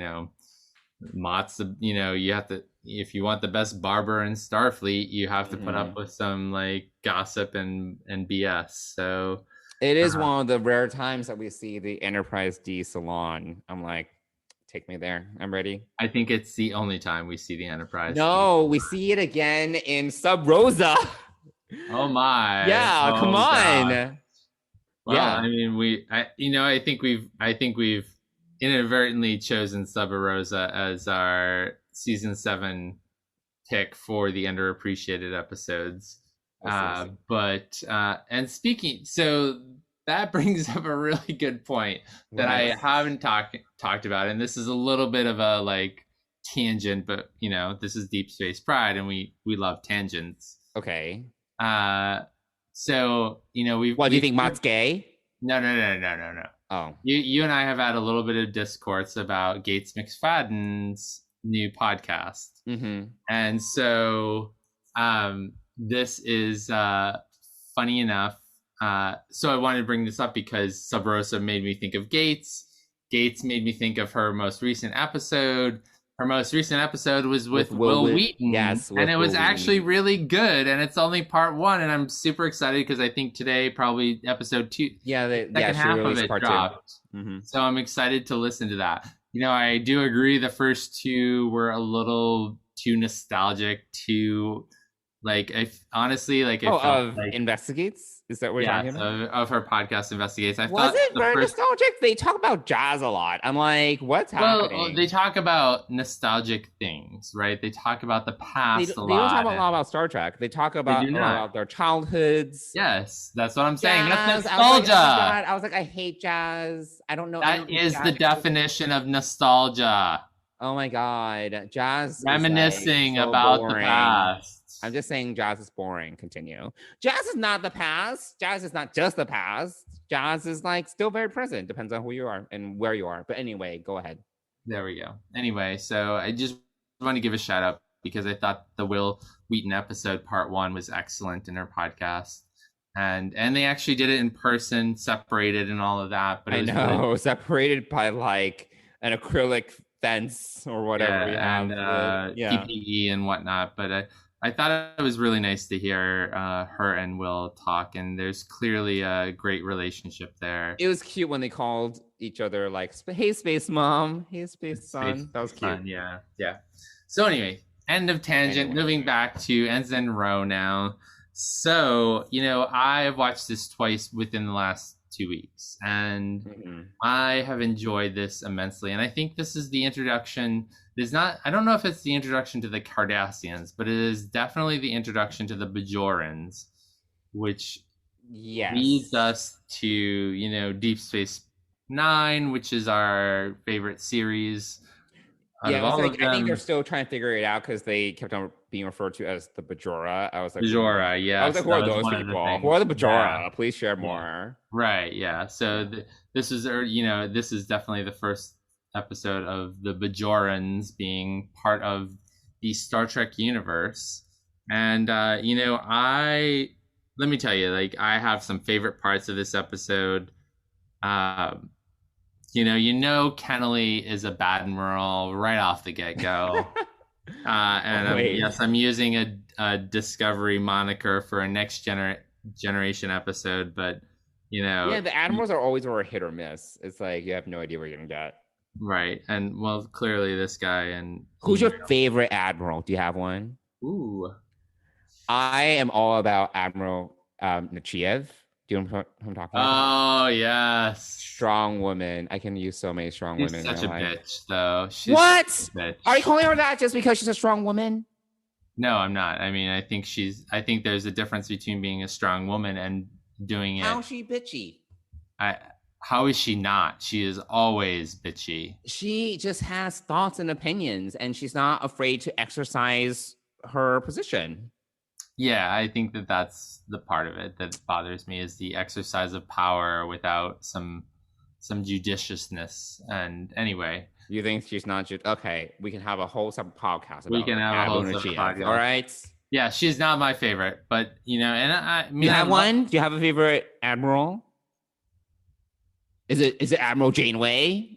Mott's the, you have to, if you want the best barber in Starfleet, you have to put up with some like gossip and BS. So it is one of the rare times that we see the Enterprise D salon. I'm like, take me there. I'm ready. I think it's the only time we see the Enterprise. No, we see it again in Sub Rosa. Oh my. Yeah, come on. God. Well, yeah. I mean, I think we've inadvertently chosen Sub Rosa as our season 7 pick for the underappreciated episodes. But so that brings up a really good point that I haven't talked about, and this is a little bit of a like tangent, but this is Deep Space Pride, and we love tangents. Okay. So do you think Mott's gay? No. Oh. You and I have had a little bit of discourse about Gates McFadden's new podcast. Mm-hmm. And so this is funny enough. So I wanted to bring this up because Sub Rosa made me think of Gates. Gates made me think of her most recent episode. Her most recent episode was with Will Wheaton. Yes. And it was actually really good. And it's only part 1. And I'm super excited because I think today probably episode 2. Yeah. Second half of it dropped. Mm-hmm. So I'm excited to listen to that. I do agree the first 2 were a little too nostalgic, too like Investigates? Is that what you're talking about? Of her podcast Investigates. Was it very nostalgic? They talk about jazz a lot. I'm like, what's happening? Well, they talk about nostalgic things, right? They talk about the past a lot. They don't talk a lot about Star Trek. They talk about their childhoods. Yes, that's what I'm saying. Jazz. That's nostalgia. I was like, I hate jazz. I don't know. That is the definition of nostalgia. Oh my God. Jazz reminiscing is so about boring. The past. I'm just saying jazz is boring. Continue. Jazz is not the past. Jazz is not just the past. Jazz is like still very present. Depends on who you are and where you are. But anyway, go ahead. There we go. Anyway, so I just want to give a shout out because I thought the Will Wheaton episode part 1 was excellent in her podcast. And they actually did it in person, separated and all of that. But it was separated by like an acrylic fence or whatever. PPE and whatnot. But I thought it was really nice to hear her and Will talk, and there's clearly a great relationship there. It was cute when they called each other like, "Hey, Space Mom. Hey, Space Son." That was cute. Fun, yeah. So anyway, end of tangent. Moving back to Ensign Ro now. So I have watched this twice within the last 2 weeks, and I have enjoyed this immensely. And I think this is the introduction. I don't know if it's the introduction to the Cardassians, but it is definitely the introduction to the Bajorans, which leads us to, Deep Space Nine, which is our favorite series. I think they're still trying to figure it out because they kept on being referred to as the Bajora. I was like, Bajora, yeah. I was like, who are those people? Who are the Bajora? Yeah. Please share more. Right, yeah. So this is definitely the first episode of the Bajorans being part of the Star Trek universe. And, let me tell you, like, I have some favorite parts of this episode. Kennelly is a Badmiral right off the get-go. I'm using a Discovery moniker for a next generation episode, but, the Admirals are always a hit or miss. It's like, you have no idea what you're going to get. Right. And, well, clearly this guy and... Who's your favorite Admiral? Do you have one? Ooh. I am all about Admiral Nachiev. Do you know what I'm talking about? Oh, yes. Strong woman. I can use so many strong women. She's such a bitch, though. What? Are you calling her that just because she's a strong woman? No, I'm not. I mean, I think there's a difference between being a strong woman and doing it. How is she bitchy? How is she not? She is always bitchy. She just has thoughts and opinions, and she's not afraid to exercise her position. Yeah, I think that's the part of it that bothers me is the exercise of power without some judiciousness. And anyway, You think she's not just okay? We can have a whole separate podcast. We About can have a whole separate podcast. All right. Yeah, she's not my favorite, but and I mean, You have one? Do you have a favorite admiral? Is it Admiral Janeway?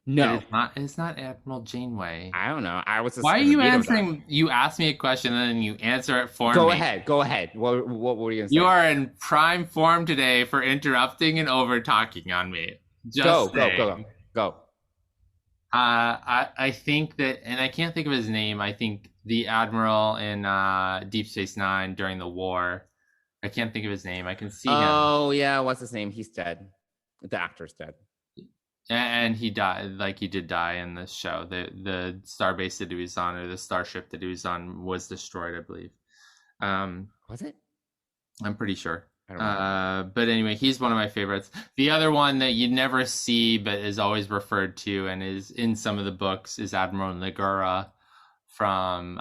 No, It's not Admiral Janeway. I don't know. I was. Just Why are you answering? You ask me a question and then you answer it for me. Go ahead. What were you gonna say? You are in prime form today for interrupting and over talking on me. Just go. I think that, and I can't think of his name. I think the admiral in Deep Space Nine during the war. I can't think of his name. I can see him. Oh yeah, what's his name? He's dead. The actor's dead. And he died. Like, he did die in the show. The starbase that he was on, or the starship that he was on, was destroyed, I believe. Was it? I'm pretty sure. I don't know. But anyway, he's one of my favorites. The other one that you never see but is always referred to and is in some of the books is Admiral Nagura from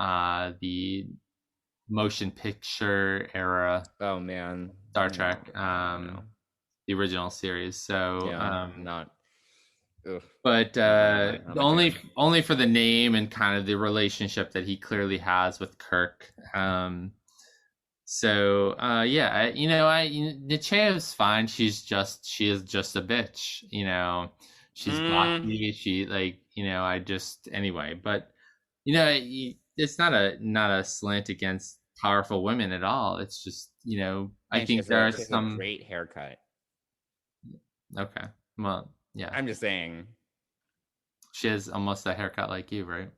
the motion picture era. Oh man, Star Trek, the original series. So not. Ugh. But only for the name and kind of the relationship that he clearly has with Kirk. Nechea's fine. She is just a bitch. She's blocky. She anyway. But it's not a slant against powerful women at all. It's just I think there are some great haircut. Okay, well, yeah. I'm just saying. She has almost a haircut like you, right?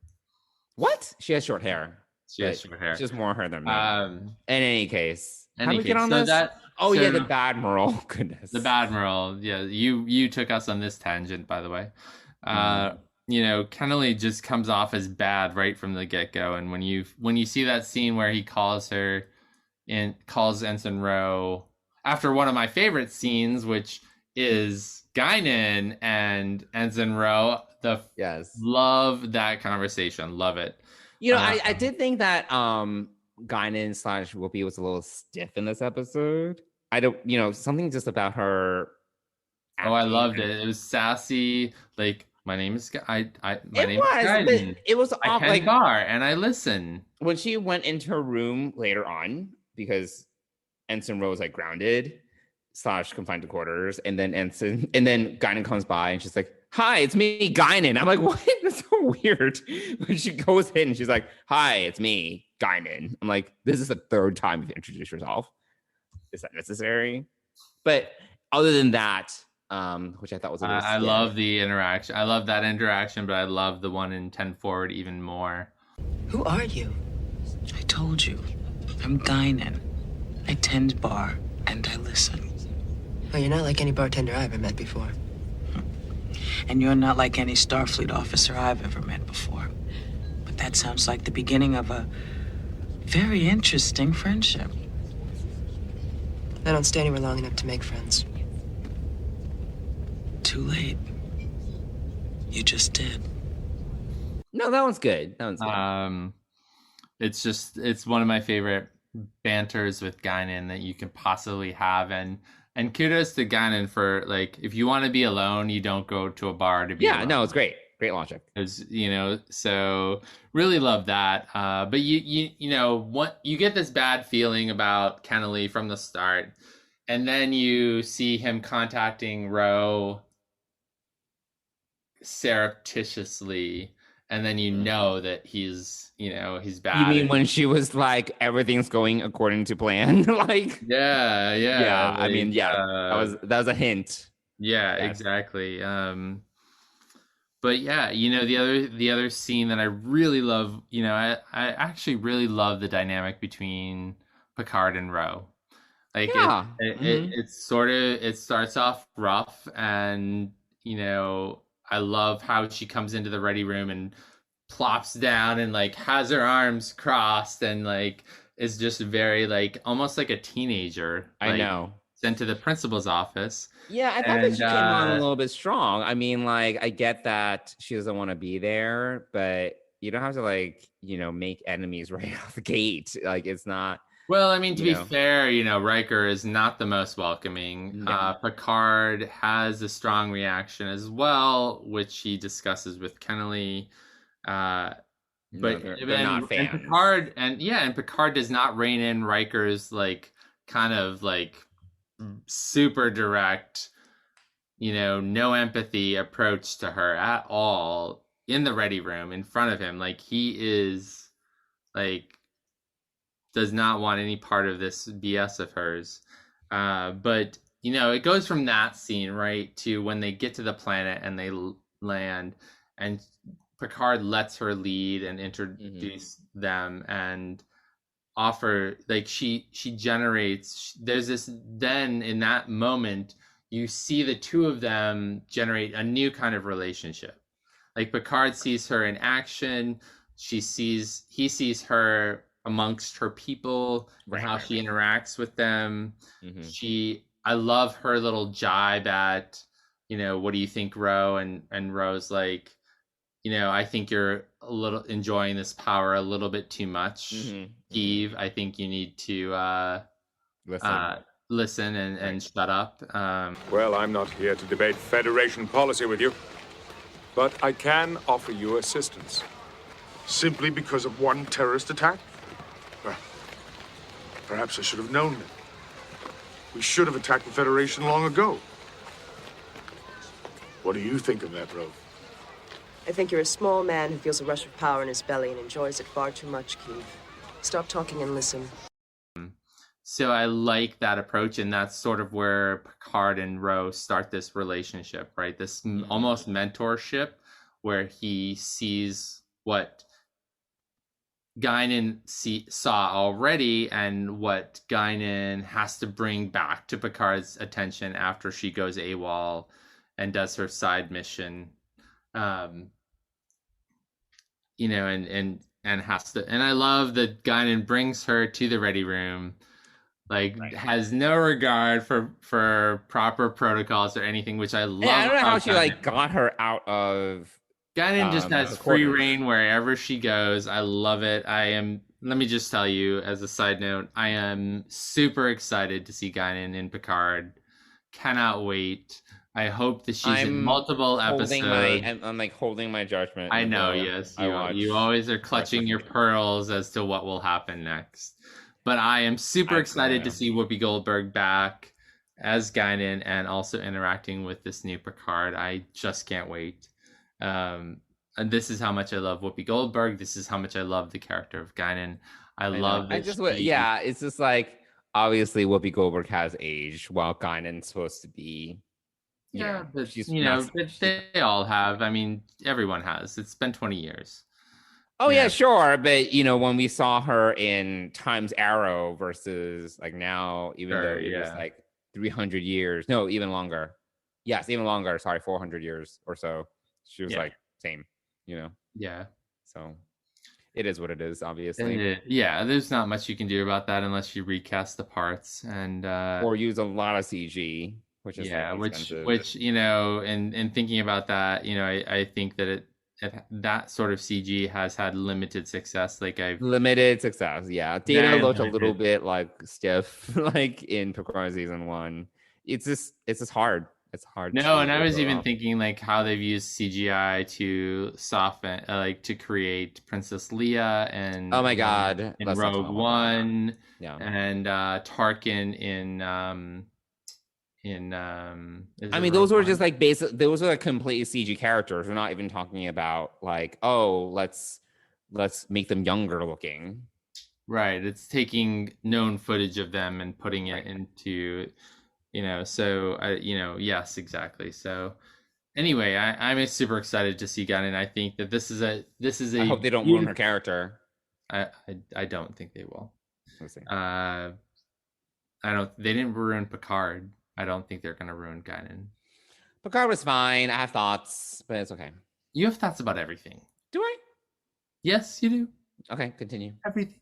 What? She has short hair. She has short hair. She has more hair than me. In any case. How do we get on so this? the Badmiral. Goodness. The Badmiral. Yeah, you took us on this tangent, by the way. Kennelly just comes off as bad right from the get-go. And when you see that scene where he calls Ensign Ro after one of my favorite scenes, which is Guinan and Ensign Ro, love that conversation. Love it. I did think that Guinan / Whoopi was a little stiff in this episode. I don't, something just about her. I loved it. It was sassy. Like, my name is Guinan. It was I can bar and I listen. When she went into her room later on, because Ensign Ro was like grounded / confined to quarters, and then Guinan comes by and she's like, "Hi, it's me, Guinan." I'm like, what? That's so weird. When she goes in and she's like, "Hi, it's me, Guinan." I'm like, this is the third time you've introduced yourself. Is that necessary? But other than that, which I thought was I love the interaction. I love that interaction, but I love the one in 10 Forward even more. Who are you? I told you. I'm Guinan. I tend bar and I listen. Oh, you're not like any bartender I've ever met before. And you're not like any Starfleet officer I've ever met before. But that sounds like the beginning of a very interesting friendship. I don't stay anywhere long enough to make friends. Too late. You just did. No, that one's good. It's one of my favorite banters with Guinan that you can possibly have, and kudos to Guinan for, like, if you want to be alone, you don't go to a bar to be alone. No, it's great logic. So really love that. But you get this bad feeling about Kennelly from the start, and then you see him contacting Ro surreptitiously, and then that he's bad. You mean when she was like, everything's going according to plan? Like, yeah. Like, that was a hint. Yeah, exactly. But yeah, the other scene that I really love, I actually really love the dynamic between Picard and Ro. Like, it starts off rough, and I love how she comes into the ready room and plops down and like has her arms crossed and like is just very like almost like a teenager. I know. Sent to the principal's office. Yeah, I thought that she came on a little bit strong. I mean, like, I get that she doesn't want to be there, but you don't have to, like, make enemies right off the gate. Like, it's not. Well, I mean, to be know. fair, Riker is not the most welcoming. No. Picard has a strong reaction as well, which he discusses with Kennelly. But they're not fans. and Picard does not rein in Riker's like kind of like super direct, no empathy approach to her at all in the ready room in front of him. Like he is like does not want any part of this BS of hers. But it goes from that scene right to when they get to the planet and they land, and Picard lets her lead and introduce them and offer like she generates. There's this then in that moment you see the two of them generate a new kind of relationship. Like Picard sees her in action. He sees her amongst her people and how she interacts with them. I love her little jibe at, what do you think, Ro? And Ro's like, I think you're a little enjoying this power a little bit too much. Eve, I think you need to listen and shut up. Well, I'm not here to debate Federation policy with you, but I can offer you assistance. Simply because of one terrorist attack? Well, perhaps I should have known that. We should have attacked the Federation long ago. What do you think of that, Ro? I think you're a small man who feels a rush of power in his belly and enjoys it far too much, Keith. Stop talking and listen. So I like that approach, and that's sort of where Picard and Ro start this relationship, right? This almost mentorship where he sees what Guinan saw already and what Guinan has to bring back to Picard's attention after she goes AWOL and does her side mission. And has to, and I love that Guinan brings her to the ready room, has no regard for proper protocols or anything, which I love. Yeah, I don't know how she got her out of. Guinan just has free reign wherever she goes. I love it. Let me just tell you as a side note, I am super excited to see Guinan in Picard. Cannot wait. I hope that she's in multiple episodes. I'm like holding my judgment. I know, yes. You always are clutching your pearls as to what will happen next. But I am super excited to see Whoopi Goldberg back as Guinan and also interacting with this new Picard. I just can't wait. And this is how much I love Whoopi Goldberg. This is how much I love the character of Guinan. I love this. It's just like obviously Whoopi Goldberg has aged while Guinan's supposed to be. Yeah, but they all have. I mean, everyone has. It's been 20 years. Oh yeah, sure. But when we saw her in Time's Arrow versus like now, even though it was like 300 years, no, even longer. Yes, even longer. Sorry, 400 years or so. She was like same, Yeah. So it is what it is, obviously. There's not much you can do about that unless you recast the parts and or use a lot of CG. Which is which in thinking about that, I think that that sort of CG has had limited success. Limited success, yeah. Data looked a little bit like stiff, like in Picard season 1. It's just hard. It's hard. No, and I was even thinking like how they've used CGI to soften, to create Princess Leia and oh my god, in Rogue One, and Tarkin in those were just like basic. Those are like completely CG characters. We're not even talking about like, let's make them younger looking. Right. It's taking known footage of them and putting it into, yes, exactly. So anyway, I'm super excited to see Guinan. I think that this is a. I hope they don't ruin her character. I don't think they will. Let's see. They didn't ruin Picard. I don't think they're going to ruin Guinan. Picard was fine. I have thoughts, but it's okay. You have thoughts about everything. Do I? Yes, you do. Okay, continue. Everything.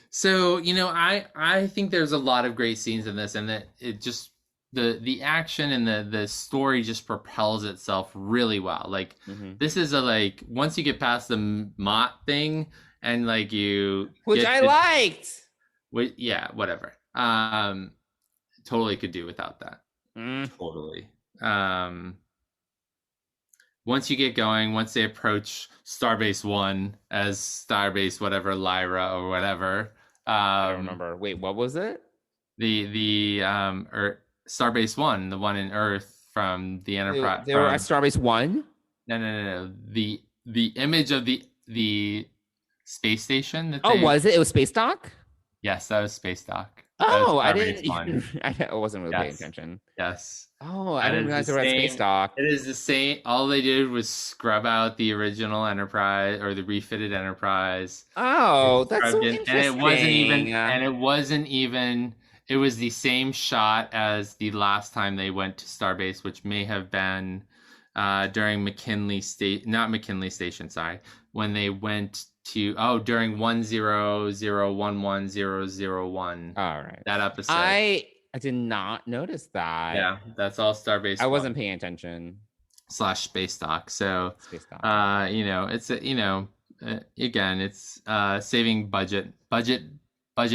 So, I think there's a lot of great scenes in this, and that it just the action and the story just propels itself really well. This is once you get past the Mott thing and which I liked. Yeah, whatever. Totally could do without that. Totally. Once you get going, once they approach Starbase 1 as Starbase whatever, Lyra or whatever. I don't remember. Wait, what was it? The Starbase 1, the one in Earth from the Enterprise. They were at Starbase 1? No. The image of the space station that was it? It was Space Dock? Yes, that was Space Dock. Oh, I didn't. I wasn't really paying attention. Yes. Oh, I didn't realize they were at Space Dock. It is the same. All they did was scrub out the original Enterprise or the refitted Enterprise. Oh, that's so interesting. And it wasn't even. It was the same shot as the last time they went to Starbase, which may have been during not McKinley Station. Sorry, when they went to during 10011001. All right, that episode. I did not notice that. Yeah, that's all Starbase. I wasn't paying attention. / Space Dock. So, Space Dock. it's again, it's saving budget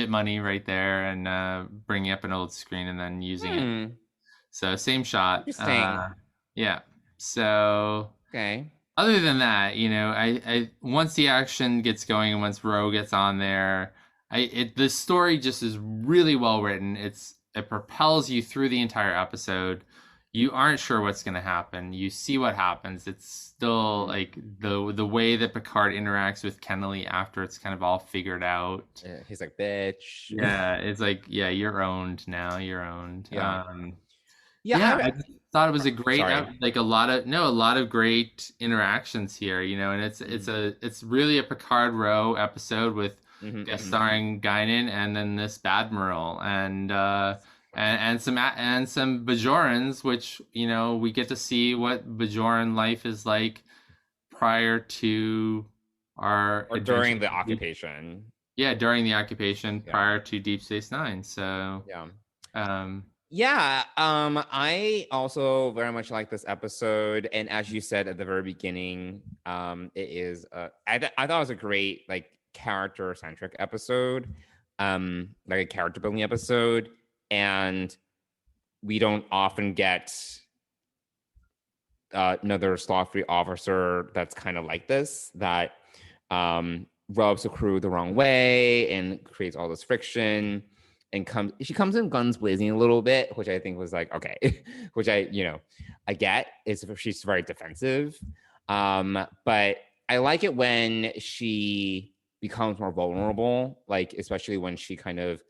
money right there, and bringing up an old screen and then using it. So same shot. Yeah. So okay. Other than that, I once the action gets going and once Ro gets on there, the story just is really well written. It propels you through the entire episode. You aren't sure what's going to happen. You see what happens. It's still like the way that Picard interacts with Kennelly after it's kind of all figured out. Yeah, he's like, bitch. Yeah, it's like, yeah, you're owned now. You're owned. Yeah. I thought it was a great, a lot of great interactions here, and it's really a Picard Ro episode with guest starring Guinan and then this Badmiral and some Bajorans, which we get to see what Bajoran life is like prior to during the occupation. Yeah, during the occupation, prior to Deep Space Nine. So I also very much like this episode, and as you said at the very beginning, it is I thought it was a great character centric episode, like a character building episode, and we don't often get another Starfleet officer that's kind of like this, that rubs the crew the wrong way and creates all this friction. And she comes in guns blazing a little bit, which I think was okay, which I get. She's very defensive, but I like it when she becomes more vulnerable, especially when she kind of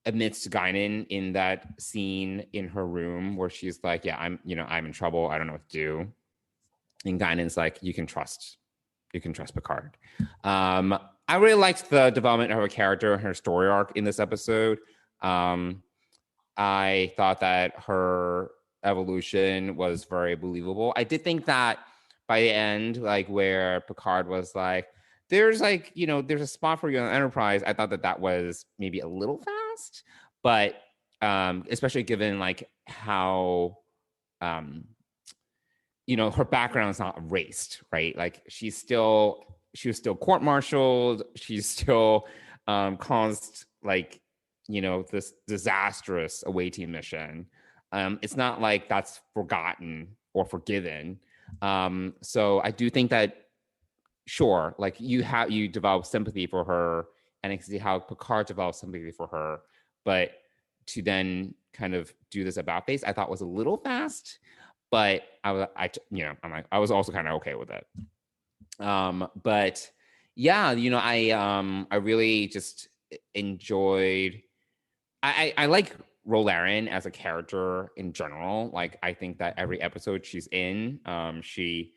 admits to Guinan in that scene in her room where she's like, yeah, I'm in trouble, I don't know what to do, and Guinan's like, you can trust Picard. I really liked the development of her character and her story arc in this episode. I thought that her evolution was very believable. I did think that by the end, where Picard was like, there's there's a spot for you on the Enterprise, I thought that was maybe a little fast, but especially given how her background is not erased, right? She was still court-martialed. She's still caused this disastrous away team mission. It's not like that's forgotten or forgiven. So I do think that, sure, you develop sympathy for her, and I can see how Picard develops sympathy for her, but to then kind of do this about face, I thought was a little fast. But I was also kind of okay with it. But yeah, I really just enjoyed. I like Rolaren as a character in general. I think that every episode she's in, she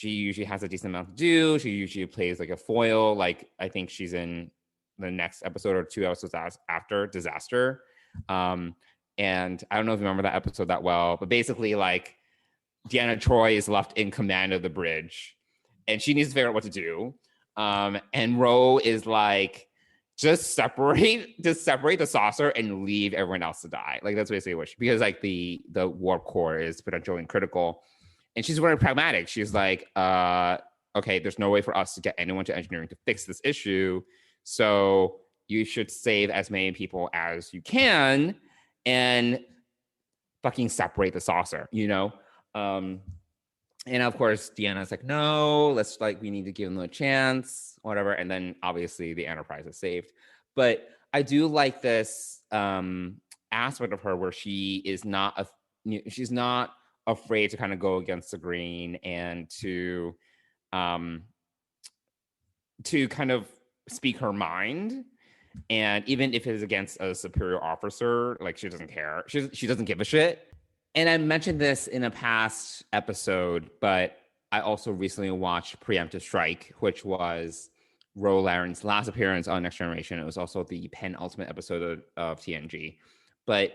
usually has a decent amount to do. She usually plays a foil. I think she's in the next episode or 2 episodes after Disaster. And I don't know if you remember that episode that well, but basically Deanna Troi is left in command of the bridge, and she needs to figure out what to do. And Ro is just separate the saucer and leave everyone else to die. That's basically what because the warp core is potentially critical, and she's very pragmatic. She's okay, there's no way for us to get anyone to engineering to fix this issue, so you should save as many people as you can and fucking separate the saucer, you know? And of course, Deanna's like, no, let's like, we need to give them a chance, whatever. And then obviously the Enterprise is saved. But I do like this aspect of her where she is not, she's not afraid to kind of go against the grain and to kind of speak her mind. And even if it is against a superior officer, like she doesn't care. She doesn't give a shit. And I mentioned this in a past episode, but I also recently watched Preemptive Strike, which was Ro Laren's last appearance on Next Generation. It was also the penultimate episode of TNG. But,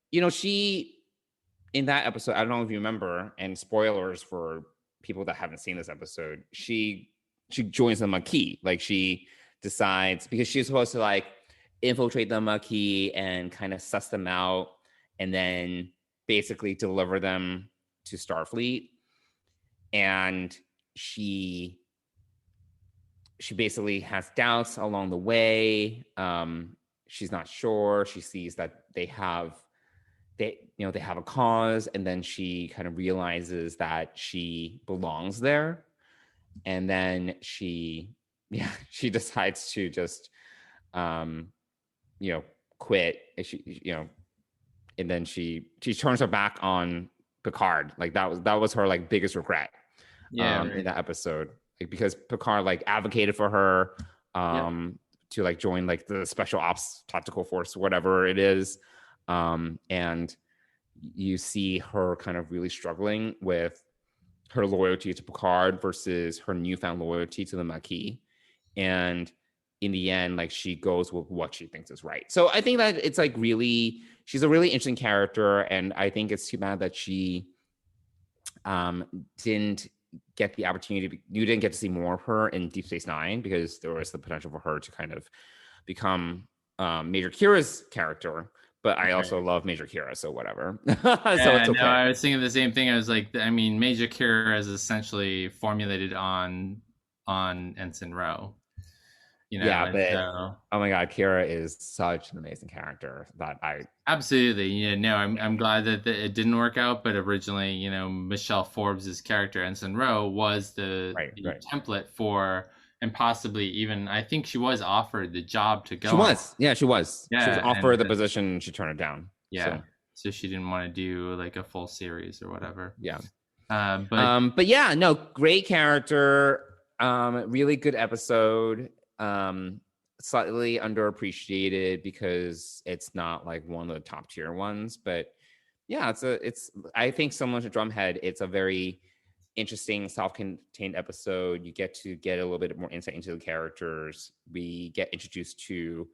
you know, she, in that episode, I don't know if you remember, and spoilers for people that haven't seen this episode, she joins the Maquis. Like, she decides, because she's supposed to, like, infiltrate the Maquis and kind of suss them out, and then basically deliver them to Starfleet. And she basically has doubts along the way. She's not sure. She sees that they have a cause, and then she kind of realizes that she belongs there. And then she decides to just quit. And then she turns her back on Picard. Like that was her like biggest regret in that episode. Like, because Picard like advocated for her to like join like the special ops tactical force, whatever it is. And you see her kind of really struggling with her loyalty to Picard versus her newfound loyalty to the Maquis. And in the end, like, she goes with what she thinks is right. So I think that it's like she's a really interesting character. And I think it's too bad that she didn't get the opportunity. You didn't get to see more of her in Deep Space Nine, because there was the potential for her to kind of become Major Kira's character. But I also love Major Kira, so whatever. So it's okay. No, I was thinking the same thing. I was like, I mean, Major Kira is essentially formulated on Ensign Ro. Oh my god, Kira is such an amazing character that I absolutely. Yeah, no, I'm glad that it didn't work out. But originally, Michelle Forbes's character Ensign Ro was the template for, and possibly even, I think she was offered the job to go. She was. She was offered the position and she turned it down. So she didn't want to do like a full series or whatever. But yeah, no, great character. Really good episode. Slightly underappreciated because it's not like one of the top tier ones, but yeah, it's I think similar to Drumhead, it's a very interesting self-contained episode. You get to get a little bit more insight into the characters. We get introduced to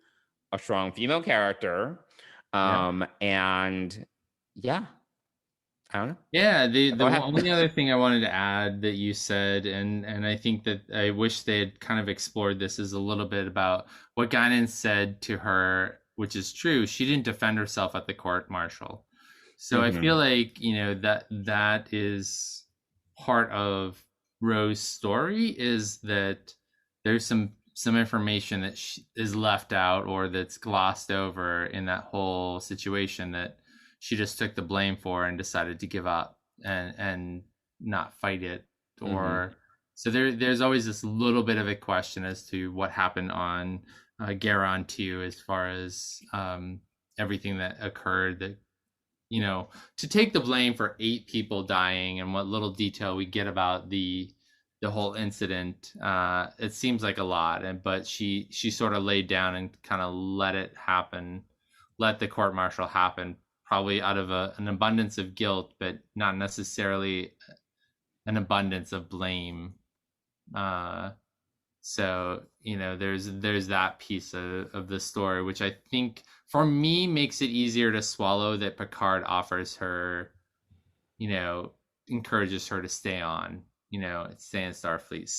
a strong female character, and I don't know. Yeah, the only other thing I wanted to add that you said, and I think that I wish they had kind of explored this, is a little bit about what Guinan said to her, which is true. She didn't defend herself at the court martial. So I feel like, that is part of Ro's story, is that there's some information that is left out or that's glossed over in that whole situation that she just took the blame for and decided to give up and not fight it. Or so there's always this little bit of a question as to what happened on Garon 2 as far as everything that occurred, that to take the blame for 8 people dying and what little detail we get about the whole incident, it seems like a lot. But she sort of laid down and kind of let it happen, let the court martial happen, probably out of an abundance of guilt, but not necessarily an abundance of blame. So there's that piece of the story, which I think for me makes it easier to swallow, that Picard offers her, encourages her to stay on, stay in Starfleet.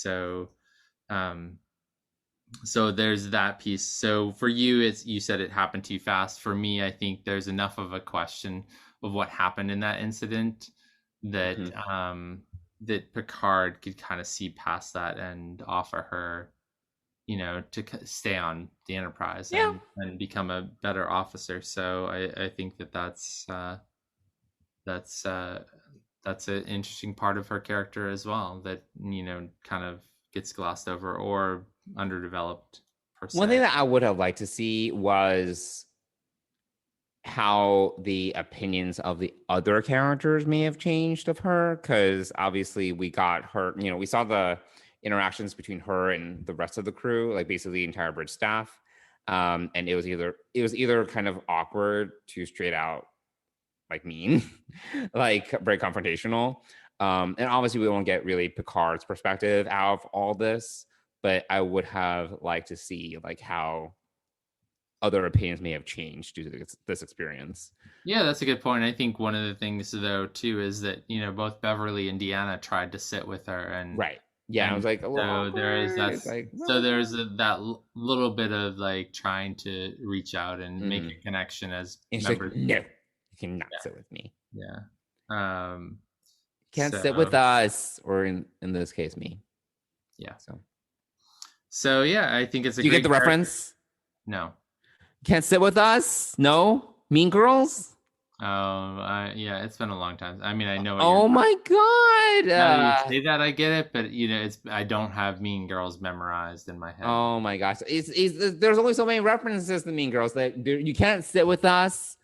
So there's that piece. So for you, you said it happened too fast. For me, I think there's enough of a question of what happened in that incident that that Picard could kind of see past that and offer her, to stay on the Enterprise Yeah. and become a better officer. So I think that's an interesting part of her character as well that kind of gets glossed over or underdeveloped per se. One thing that I would have liked to see was how the opinions of the other characters may have changed of her, because obviously we got her, we saw the interactions between her and the rest of the crew, like basically the entire bridge staff, and it was either kind of awkward to straight out like mean, like very confrontational, and obviously we won't get really Picard's perspective out of all this, but I would have liked to see like how other opinions may have changed due to this experience. Yeah, that's a good point. I think one of the things though too is that both Beverly and Deanna tried to sit with her, and right, yeah, I was like, so there is that. Like, so there's that little bit of like trying to reach out and make a connection as members. Like, no, you cannot sit with me. Yeah, can't sit with us, or in this case, me. Yeah. So yeah, I think it's a. Do you great get the reference? No. Can't sit with us? No? Mean Girls? Oh, yeah, it's been a long time. I mean, I know. Oh my God! Now you say that, I get it, but I don't have Mean Girls memorized in my head. Oh my gosh! There's only so many references to Mean Girls that you can't sit with us.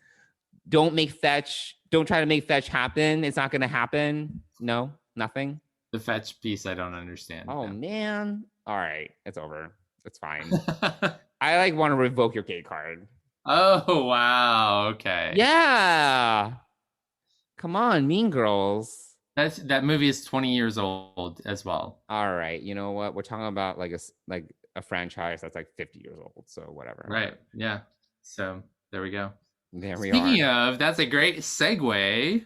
Don't try to make fetch happen. It's not going to happen. No, nothing. The fetch piece, I don't understand. Oh man! All right, it's over. It's fine. I want to revoke your gay card. Oh wow! Okay. Yeah. Come on, Mean Girls. That movie is 20 years old as well. All right. You know what? We're talking about like a franchise that's like 50 years old. So whatever. Right. Yeah. So there we go. Speaking of, that's a great segue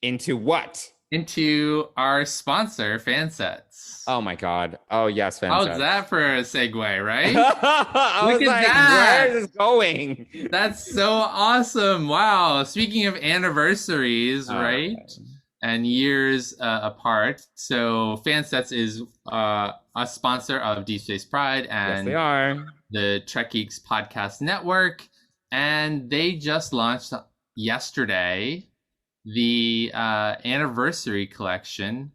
into what? Into our sponsor, Fansets. Oh my God! Oh yes, Fansets. How's that for a segue, right? Look at that! Where is this going? That's so awesome! Wow. Speaking of anniversaries, right, and years apart, so Fansets is a sponsor of Deep Space Pride, and yes, they are the Trek Geeks Podcast Network, and they just launched yesterday the anniversary collection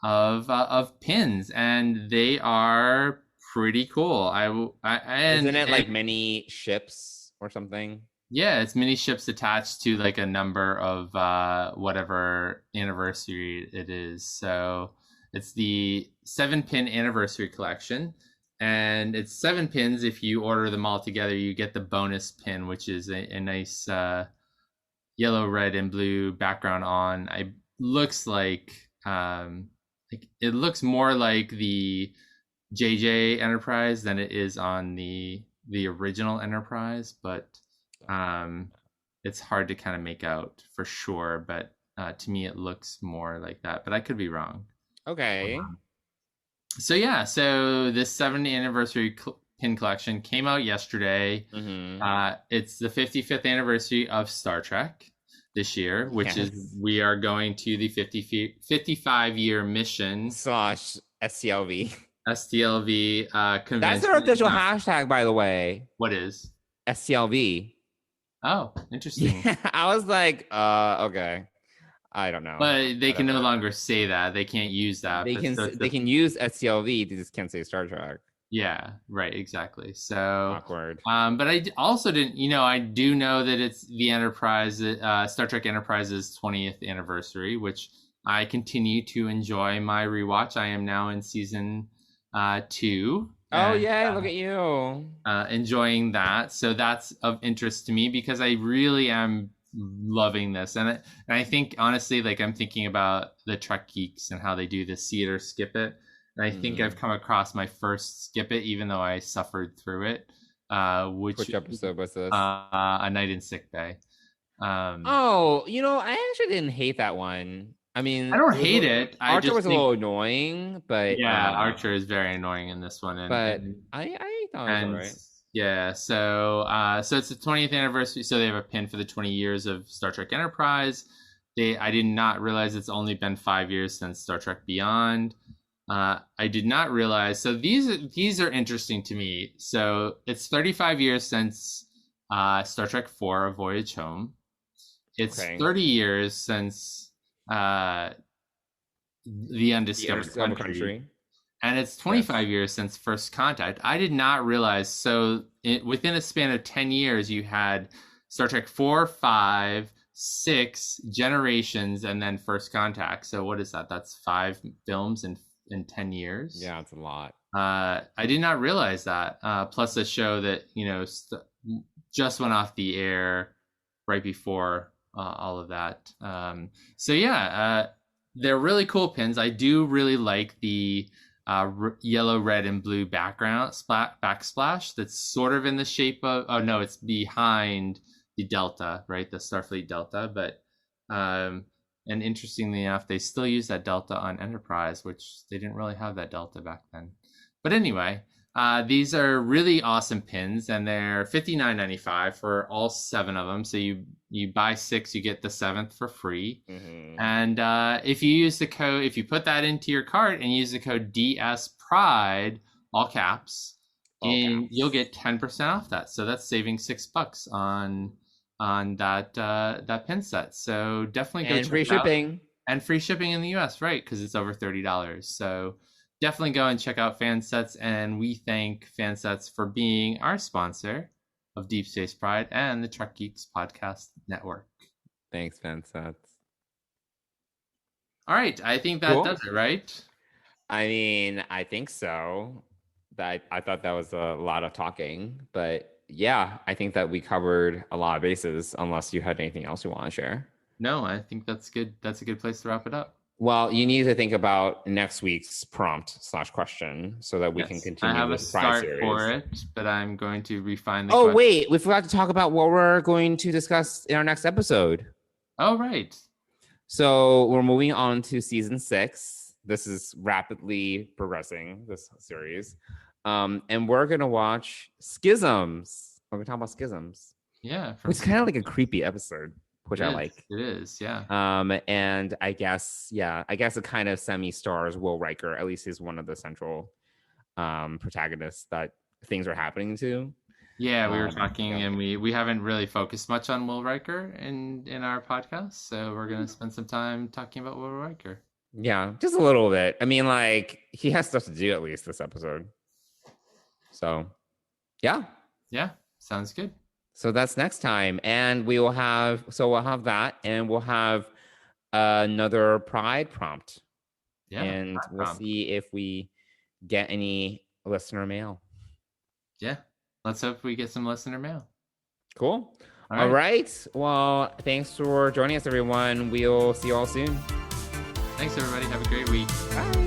of pins, and they are pretty cool. Isn't it like many ships or something? Yeah, it's many ships attached to like a number of whatever anniversary it is. So it's the 7-pin anniversary collection, and it's 7 pins. If you order them all together, you get the bonus pin, which is a nice yellow, red, and blue background on. It looks like it looks more like the JJ Enterprise than it is on the original Enterprise, but it's hard to kind of make out for sure. But to me, it looks more like that, but I could be wrong. Okay. So yeah, so this 7th anniversary pin collection came out yesterday. It's the 55th anniversary of Star Trek this year, which is we are going to the 55-year mission / STLV convention. That's our official hashtag, by the way. What is STLV? Oh, interesting. Yeah, I was like, okay. I don't know. But they can no longer say that. They can't use that. They can use STLV. They just can't say Star Trek. Yeah, right, exactly. So awkward. But I also didn't, I do know that it's the Enterprise, Star Trek Enterprise's 20th anniversary, which I continue to enjoy my rewatch. I am now in season 2. Oh, yeah, look at you. Enjoying that. So that's of interest to me because I really am loving this. And I think, honestly, like I'm thinking about the Trek Geeks and how they do the see it or skip it. And I think I've come across my first skip it, even though I suffered through it. Which episode was this? A Night in Sick Bay. I actually didn't hate that one. I mean, I don't hate it. Archer was a little annoying, but yeah, Archer is very annoying in this one. I thought it was alright. Yeah, so it's the 20th anniversary. So they have a pin for the 20 years of Star Trek Enterprise. I did not realize it's only been 5 years since Star Trek Beyond. I did not realize. So these are interesting to me. So it's 35 years since Star Trek IV: A Voyage Home. It's 30 years since The Undiscovered Country. And it's 25 years since First Contact. I did not realize. So within a span of 10 years, you had Star Trek 4, 5, 6, Generations, and then First Contact. So what is that? That's 5 films in 10 years. Yeah, it's a lot. I did not realize that. Plus a show that, just went off the air right before all of that. They're really cool pins. I do really like the yellow, red, and blue background backsplash that's sort of in the shape of, it's behind the Delta, right? The Starfleet Delta. But and interestingly enough, they still use that Delta on Enterprise, which they didn't really have that Delta back then. But anyway, these are really awesome pins, and they're $59.95 for all 7 of them. So you buy 6, you get the 7th for free. Mm-hmm. And if you put that into your cart and use the code DS Pride, all caps, you'll get 10% off that. So that's saving $6 on that pin set. So definitely go check free it out. shipping. And free shipping in the US, right? Because it's over $30. So definitely go and check out Fansets, and we thank Fansets for being our sponsor of Deep Space Pride and the Trek Geeks Podcast Network. Thanks, Fansets. All right, I think that does it, right? I mean, I think so. I thought that was a lot of talking, but yeah, I think that we covered a lot of bases, unless you had anything else you want to share. No, I think that's good. That's a good place to wrap it up. Well, you need to think about next week's prompt/question so that we can continue. I have a start series. for it, but I'm going to refine the question. question. Wait, we forgot to talk about what we're going to discuss in our next episode. Oh, right. So we're moving on to season 6. This is rapidly progressing, this series. And we're going to watch Schisms. We're going to talk about Schisms. Yeah. It's kind of like a creepy episode, which I like. It is, yeah. And I guess it kind of semi-stars Will Riker. At least he's one of the central protagonists that things are happening to. Yeah, we were talking, and we haven't really focused much on Will Riker in our podcast, so we're going to spend some time talking about Will Riker. Yeah, just a little bit. I mean, like, he has stuff to do at least this episode. So, yeah. Yeah, sounds good. So that's next time, and we'll have that, and we'll have another Pride prompt. Yeah, and we'll see if we get any listener mail. Yeah, let's hope we get some listener mail. Cool. All right. Well, thanks for joining us, everyone. We'll see you all soon. Thanks, everybody. Have a great week. Bye.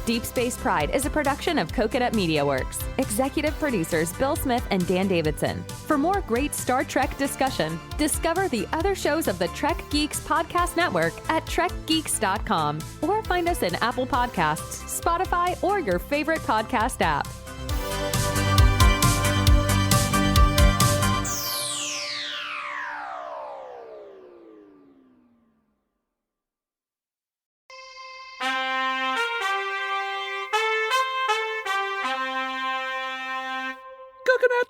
Deep Space Pride is a production of Coconut Media Works. Executive producers Bill Smith and Dan Davidson. For more great Star Trek discussion, discover the other shows of the Trek Geeks Podcast Network at trekgeeks.com or find us in Apple Podcasts, Spotify, or your favorite podcast app. Coconut